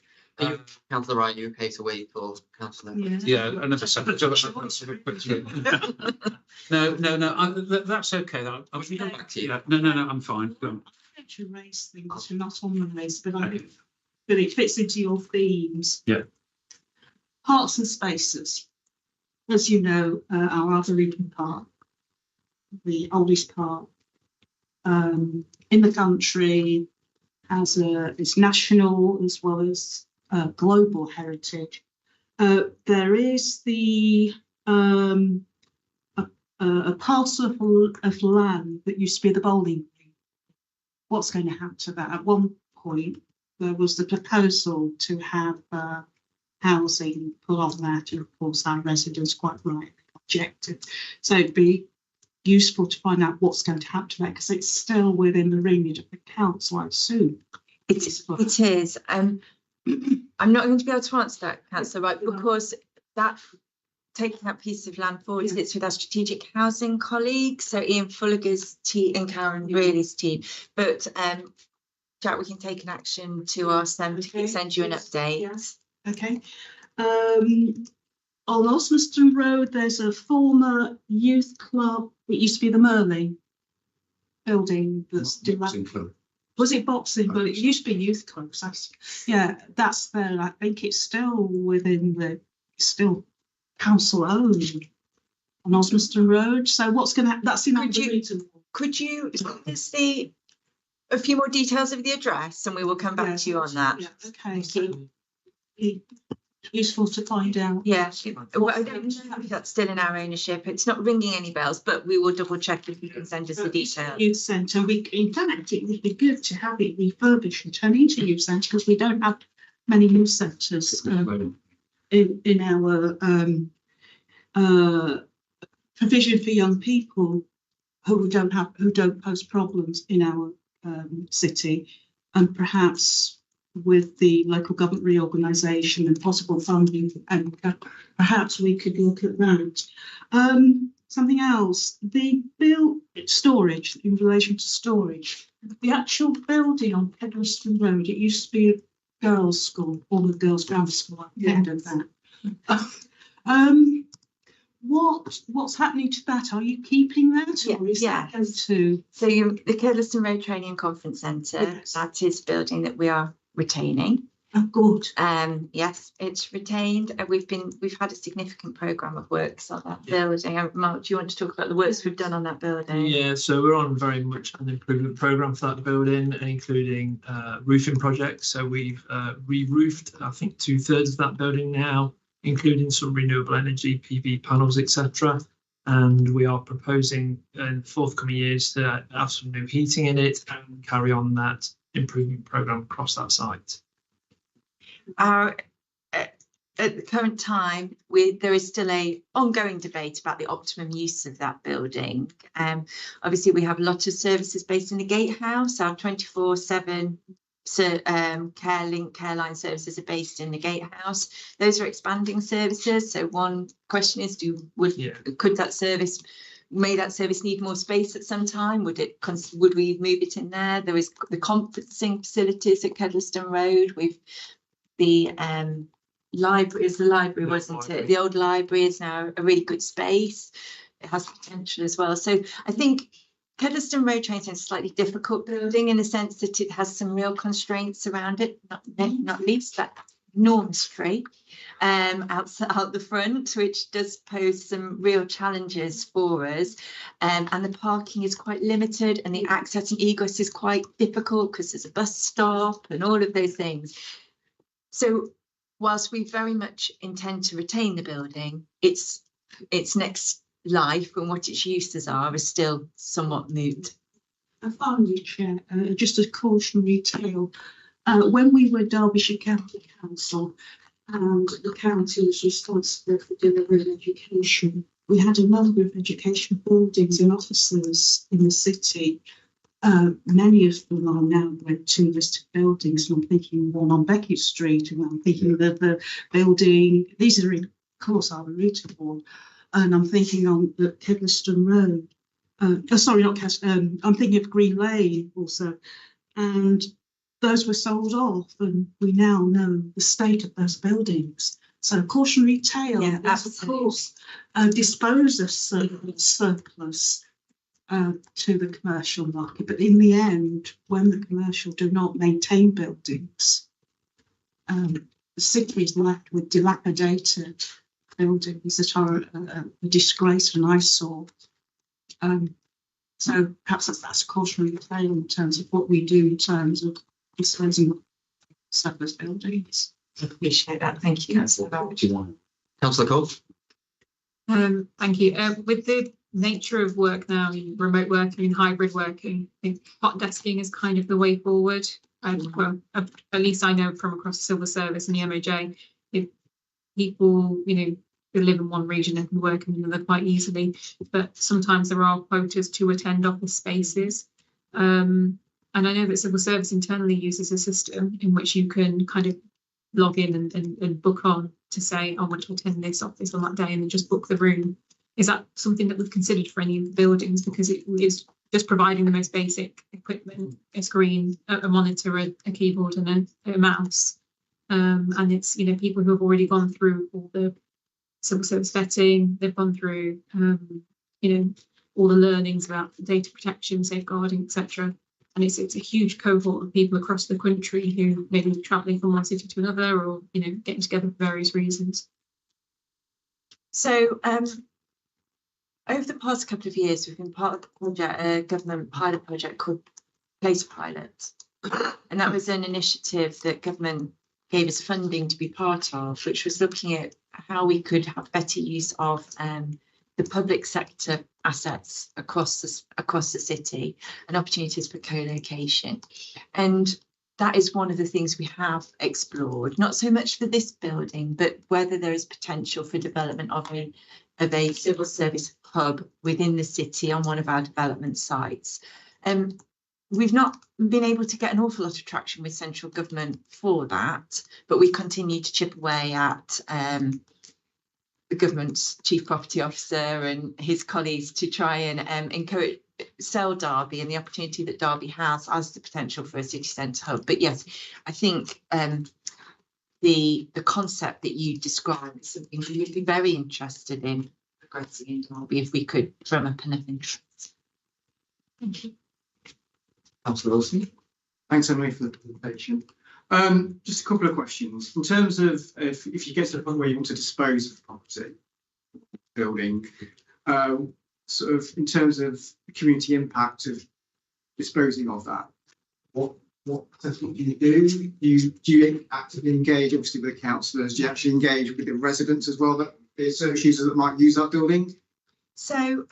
Councillor Wright, you okay to wait for Councillor? Yeah, another second. No, that's okay. I was come back to you. Yeah, no, I'm fine. Go on. To raise things, you're not on the list, but but it fits into your themes. Yeah. Parks and spaces. As you know, our Arboretum Park, the oldest park in the country, it's national as well as global heritage. There is a parcel of land that used to be the bowling green. What's going to happen to that? At one point, there was the proposal to have housing put on that, and of course our residents quite rightly objected. So it'd be useful to find out what's going to happen to that, because it's still within the remit of the council, I assume. It is. I'm not going to be able to answer that, Councillor Wright, because taking that piece of land forward sits with our strategic housing colleagues, so Ian Fulliger's team and Karen Realey's team. But Jack, we can take an action to ask them to send you an update. Yes. Okay. On Osmaston Road, there's a former youth club. It used to be the Merlin building. That's Boxing club. Was it boxing? But it used to be youth clubs. That's there. I think it's still still council owned on Osmaston Road. So what's going to happen? That's in Arboretum. Could you send us a few more details of the address, and we will come back to you on that. Yeah, okay. So useful to find out. Yeah, well, I don't know if that's still in our ownership. It's not ringing any bells, but we will double check if you can send us the details. Youth centre, in fact, it would be good to have it refurbished and turn into youth centre, because we don't have many youth centres in our provision for young people who don't pose problems in our city, and perhaps with the local government reorganisation and possible funding, and perhaps we could look at that. Something else, the storage, in relation to storage, the actual building on Pedleston Road, it used to be a girls' school, or the girls' grammar school at the end of that. What's happening to that? Are you keeping that, or is that going to? So the Kedleston Road Training and Conference Centre, Yes. that is a building that we are retaining. Oh, good. Yes, it's retained. We've had a significant programme of works on that building. Mark, do you want to talk about the works we've done on that building? Yeah, so we're on very much an improvement programme for that building, including roofing projects. So we've re-roofed, I think, 2/3 of that building now, including some renewable energy, PV panels, etc. And we are proposing in the forthcoming years to have some new heating in it and carry on that improvement programme across that site. At the current time, there is still a ongoing debate about the optimum use of that building. Obviously, we have a lot of services based in the Gatehouse. Our 24/7 care line services are based in the Gatehouse. Those are expanding services. So one question is, could that service? May that service need more space at some time? Would we move it in there? There is the conferencing facilities at Kedleston Road. We've the library, wasn't it? The old library is now a really good space. It has potential as well. So I think Kedleston Road Training Centre is a slightly difficult building in the sense that it has some real constraints around it, not least that enormous tree out the front, which does pose some real challenges for us. And the parking is quite limited, and the access and egress is quite difficult because there's a bus stop and all of those things. So whilst we very much intend to retain the building, its next life and what its uses are still somewhat moot. Finally, Chair, just a cautionary tale. When we were Derbyshire County Council and the county was responsible for delivering education, we had a number of education buildings and offices in the city. Many of them are now Red 2 listed buildings, and I'm thinking one on Beckett Street, and I'm thinking of the building, these are in course Arboretum, and I'm thinking on the Kedleston Road. I'm thinking of Green Lane also, and those were sold off, and we now know the state of those buildings. So cautionary tale, is of course dispose of surplus to the commercial market, but in the end, when the commercial do not maintain buildings, the city is left with dilapidated buildings that are a disgrace and eyesore. So perhaps that's a cautionary tale in terms of what we do in terms of disposing of surplus buildings. I appreciate that. Thank you, Councillor Bell. Councillor Cole. Thank you. With the nature of work now, remote working and hybrid working, I think hot desking is kind of the way forward. Well, at least I know from across the civil service and the MOJ, if people, who live in one region and can work in another quite easily, but sometimes there are quotas to attend office spaces. And I know that civil service internally uses a system in which you can kind of log in and book on to say, I want to attend this office on that day, and then just book the room. Is that something that we've considered for any of the buildings? Because it is just providing the most basic equipment, a screen, a monitor, a keyboard and a mouse. And it's, people who have already gone through all the civil service vetting, they've gone through, all the learnings about data protection, safeguarding, etc. And it's a huge cohort of people across the country who may be travelling from one city to another, or getting together for various reasons. So over the past couple of years, we've been part of the project, a government pilot project called Place Pilot, and that was an initiative that government gave us funding to be part of, which was looking at how we could have better use of the public sector assets across the city and opportunities for co-location. And that is one of the things we have explored, not so much for this building, but whether there is potential for development of a civil service hub within the city on one of our development sites. We've not been able to get an awful lot of traction with central government for that, but we continue to chip away at the government's chief property officer and his colleagues to try and encourage sell Derby and the opportunity that Derby has as the potential for a city centre hub. But yes, I think the concept that you described is something we would be very interested in progressing in Derby if we could drum up enough interest. Thank you. Councillor Wilson. Thanks, Emily, for the presentation. Just a couple of questions. In terms of if you get to the point where you want to dispose of property, building, sort of in terms of the community impact of disposing of that, what assessment do you do? Do you actively engage, obviously, with the councillors? Do you actually engage with the residents as well, that the associations that might use that building? So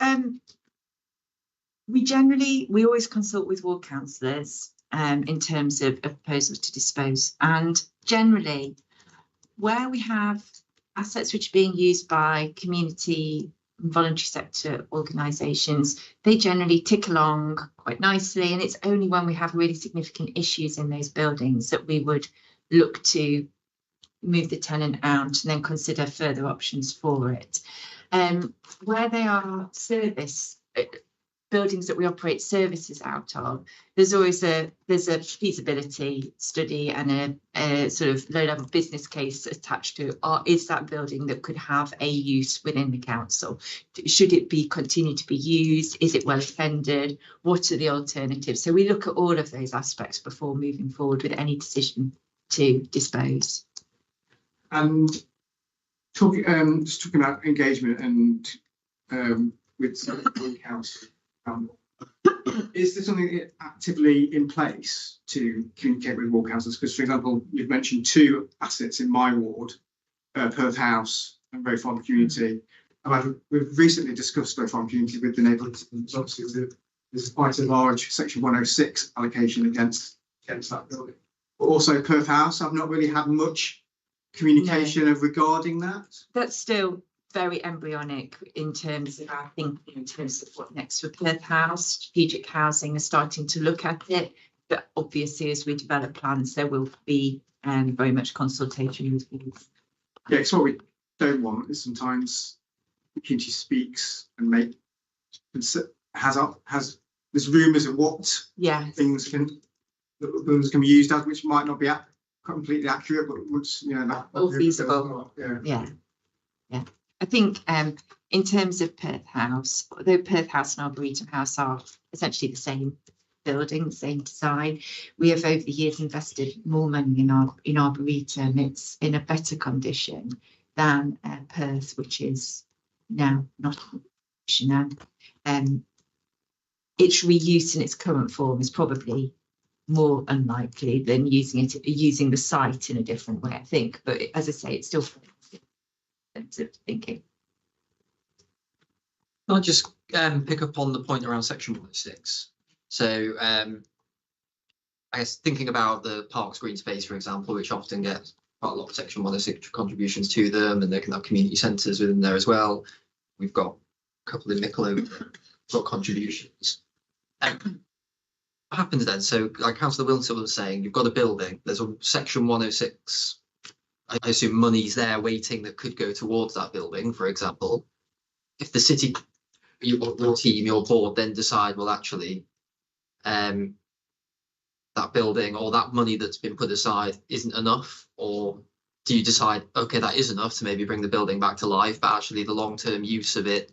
we always consult with ward councillors in terms of proposals to dispose, and generally where we have assets which are being used by community and voluntary sector organisations, they generally tick along quite nicely, and it's only when we have really significant issues in those buildings that we would look to move the tenant out and then consider further options for it. Where they are service buildings that we operate services out of, there's a feasibility study and a sort of low-level business case attached to it. Or is that building that could have a use within the council? Should it be continue to be used? Is it well attended? What are the alternatives? So we look at all of those aspects before moving forward with any decision to dispose. And just talking about engagement and with the council. Is there something actively in place to communicate with ward councillors? Because, for example, you've mentioned 2 assets in my ward, Perth House and Row Farm Community. We've recently discussed Row Farm Community with the neighbourhood. Obviously, there's quite a large Section 106 allocation against that building. But also Perth House, I've not really had much communication regarding that. That's still very embryonic in terms of our thinking, in terms of what next for Perth House. Strategic Housing are starting to look at it, but obviously as we develop plans, there will be very much consultation with you. Yeah, because what we don't want is sometimes the community speaks and has there's rumours of what things can be used as, which might not be completely accurate, but which that or feasible. Yeah. I think in terms of Perth House, although Perth House and Arboretum House are essentially the same building, the same design, we have over the years invested more money in Arboretum. It's in a better condition than Perth, which is now not in condition. Its reuse in its current form is probably more unlikely than using the site in a different way, I think. But as I say, it's still thinking. I'll just pick up on the point around Section 106. So I guess thinking about the parks green space, for example, which often get quite a lot of Section 106 contributions to them, and they can have community centres within there as well. We've got a couple in Mickle that got contributions. What happens then? So like Councillor Wilson was saying, you've got a building, there's a Section 106, I assume money's there waiting that could go towards that building, for example. If the city, your team, your board then decide, well, actually, that building or that money that's been put aside isn't enough, or do you decide, okay, that is enough to maybe bring the building back to life, but actually the long-term use of it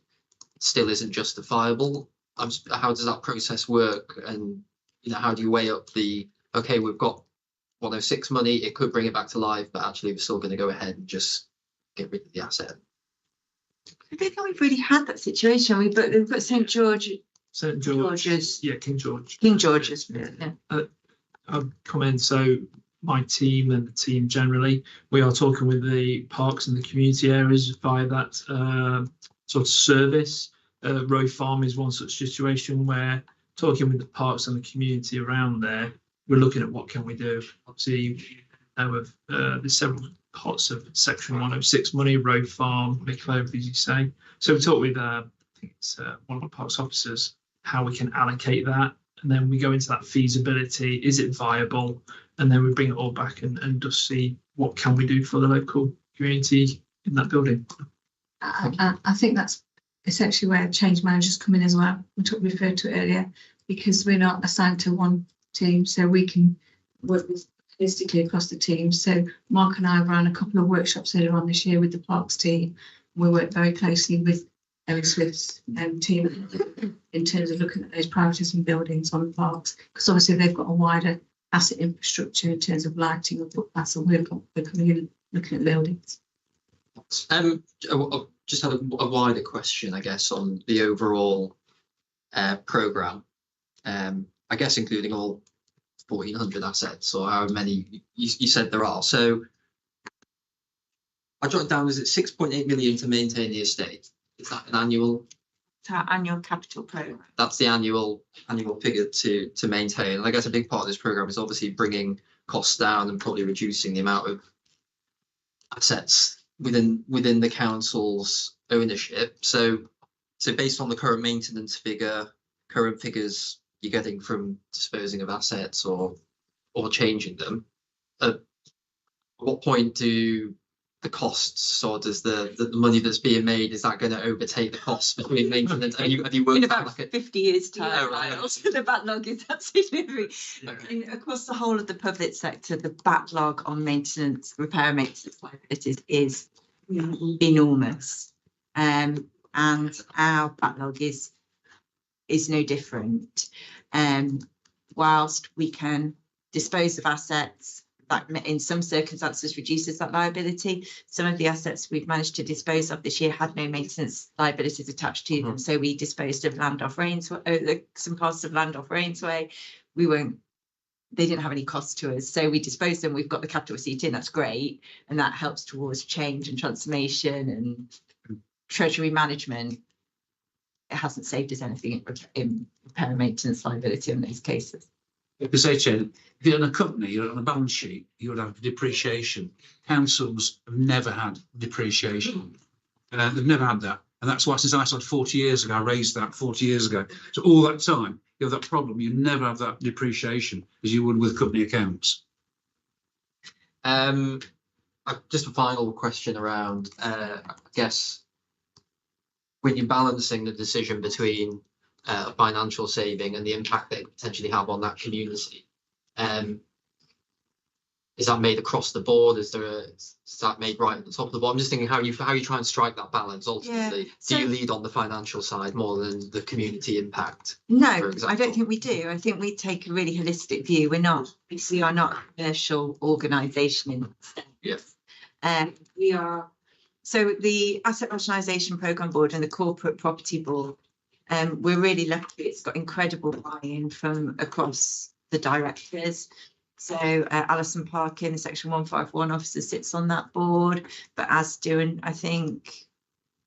still isn't justifiable? How does that process work? And how do you weigh up okay, we've got 106 money, it could bring it back to life, but actually we're still going to go ahead and just get rid of the asset? I don't think we've really had that situation. We've got St George's. Yeah, King George. King George's. Yeah. I'll comment. So my team and the team generally. We are talking with the parks and the community areas via that sort of service. Roe Farm is one such situation where talking with the parks and the community around there, we're looking at what can we do. Obviously, there's several pots of Section 106 money, Roe Farm, Mick as you say. So we talk with I think it's one of the parks officers how we can allocate that, and then we go into that feasibility. Is it viable? And then we bring it all back and just see what can we do for the local community in that building. I think that's essentially where change managers come in as well. We referred to it earlier, because we're not assigned to one team, so we can work holistically across the team. So Mark and I ran a couple of workshops earlier on this year with the parks team. We worked very closely with Eric Swift's team in terms of looking at those priorities and buildings on the parks, because obviously they've got a wider asset infrastructure in terms of lighting or footpaths, and we're coming in looking at buildings. Just had a wider question, I guess, on the overall programme. I guess including all 1,400 assets, or however many you said there are. So I jotted down, is it 6.8 million to maintain the estate? Is that an annual? It's our annual capital programme. That's the annual figure to maintain. And I guess a big part of this programme is obviously bringing costs down and probably reducing the amount of assets within the council's ownership. So based on the current maintenance current figures you're getting from disposing of assets or changing them, at what point do the costs, or does the money that's being made, is that going to overtake the costs between maintenance? Have you worked In about like 50 years' time, Oh, right. the backlog is absolutely Okay. across the whole of the public sector. The backlog on maintenance, repair, maintenance liabilities is enormous, and our backlog is no different. Whilst we can dispose of assets, that in some circumstances reduces that liability. Some of the assets we've managed to dispose of this year had no maintenance liabilities attached to them. So we disposed of land off Rainsway, some parts of land off Rainsway. They didn't have any cost to us. So we disposed them. We've got the capital receipt in, that's great. And that helps towards change and transformation and treasury management. It hasn't saved us anything in repair and maintenance liability in those cases. Because if you're in a company, you're on a balance sheet, you would have depreciation. Councils have never had depreciation. They've never had that. And that's why since I started 40 years ago, I raised that 40 years ago. So all that time, you have that problem. You never have that depreciation as you would with company accounts. Just a final question around, I guess, when you're balancing the decision between a financial saving and the impact they potentially have on that community, is that made across the board? Is that made right at the top of the board? I'm just thinking how you try and strike that balance ultimately. Yeah. So, do you lead on the financial side more than the community impact? No, I don't think we do. I think we take a really holistic view. We are not a commercial organisation in that sense. Yeah. We are. So the Asset Rationalisation Programme Board and the Corporate Property Board, we're really lucky. It's got incredible buy-in from across the directors. So Alison Parkin, the Section 151 officer, sits on that board, but as do, I think,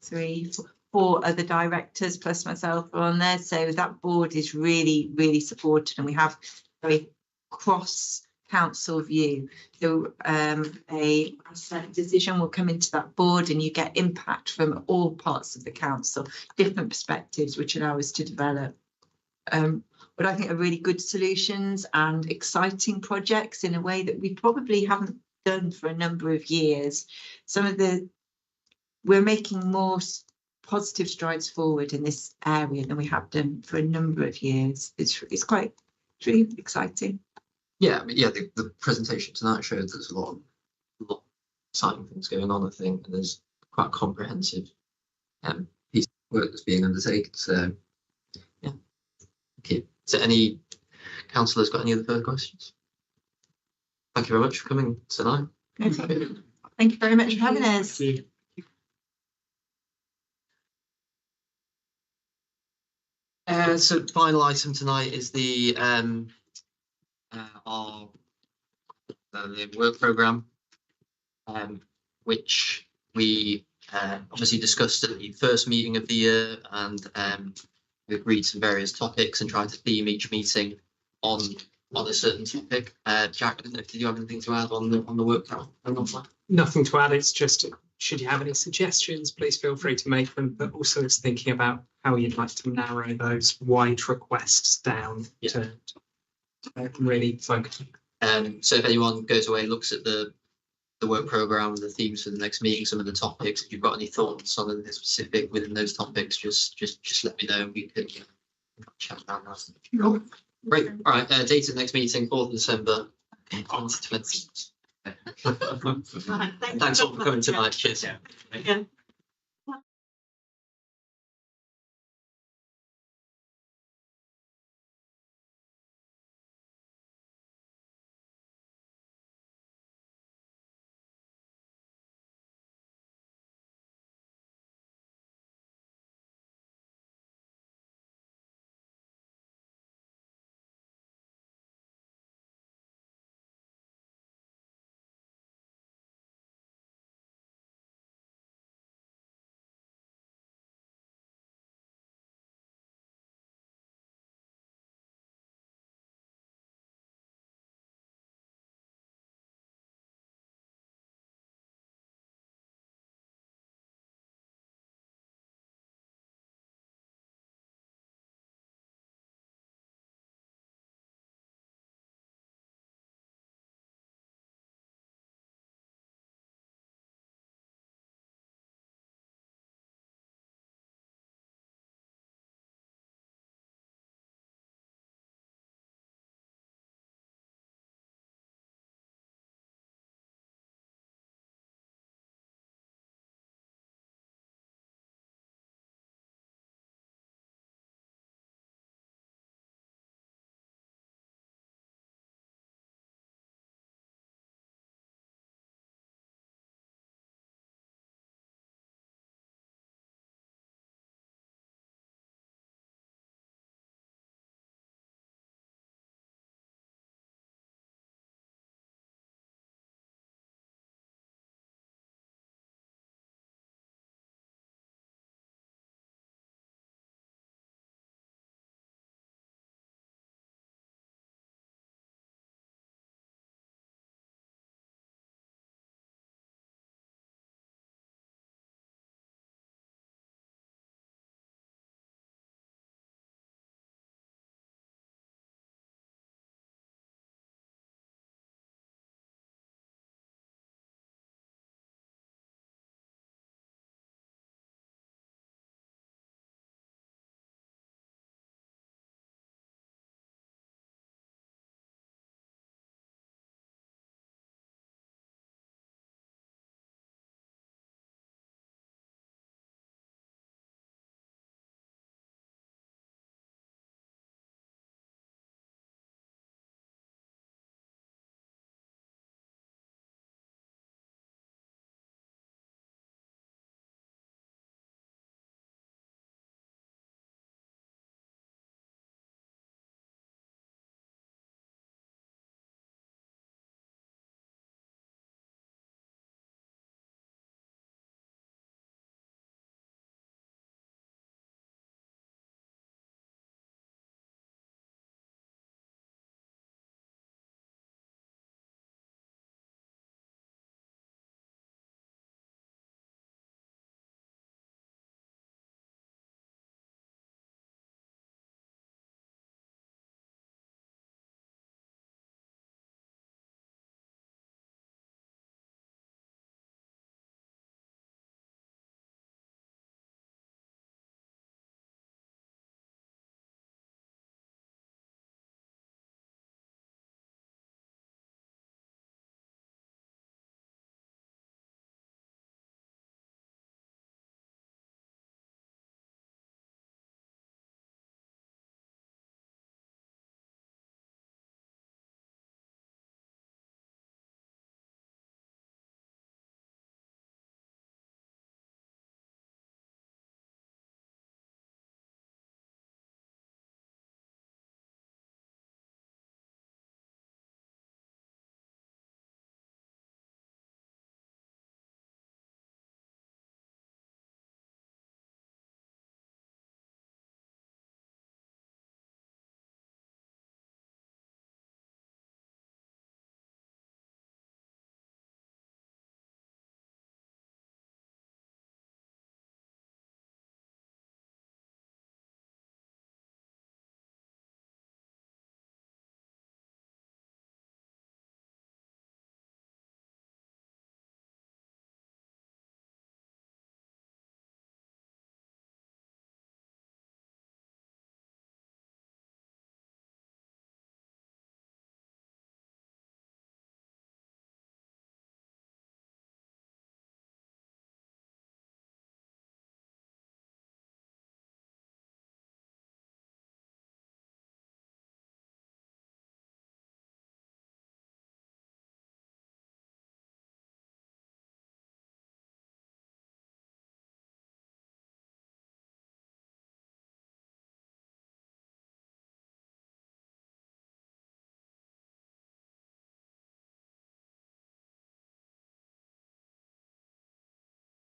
3, 4 other directors plus myself are on there. So that board is really, really supported, and we have a very cross council view. So a asset decision will come into that board, and you get impact from all parts of the council, different perspectives, which allow us to develop what I think are really good solutions and exciting projects in a way that we probably haven't done for a number of years. We're making more positive strides forward in this area than we have done for a number of years. It's really exciting. Yeah, the presentation tonight showed there's a lot of exciting things going on, I think, and there's quite a comprehensive piece of work that's being undertaken. So, yeah. Okay. So, any councillors got any other further questions? Thank you very much for coming tonight. Okay. Thank you very much for having us. So, final item tonight is the our the work programme, which we obviously discussed at the first meeting of the year, and we agreed some various topics and tried to theme each meeting on a certain topic. Jack, I don't know if you have anything to add on the work programme? Nothing to add. It's just, should you have any suggestions, please feel free to make them, but also it's thinking about how you'd like to narrow those wide requests down to really focus. So if anyone goes away, looks at the work programme, the themes for the next meeting, some of the topics, if you've got any thoughts on anything specific within those topics, just let me know. We can chat about that. Cool. Great. All right. Date of the next meeting, 4th of December, 2020. Right, Thanks all for coming tonight. Cheers. Yeah.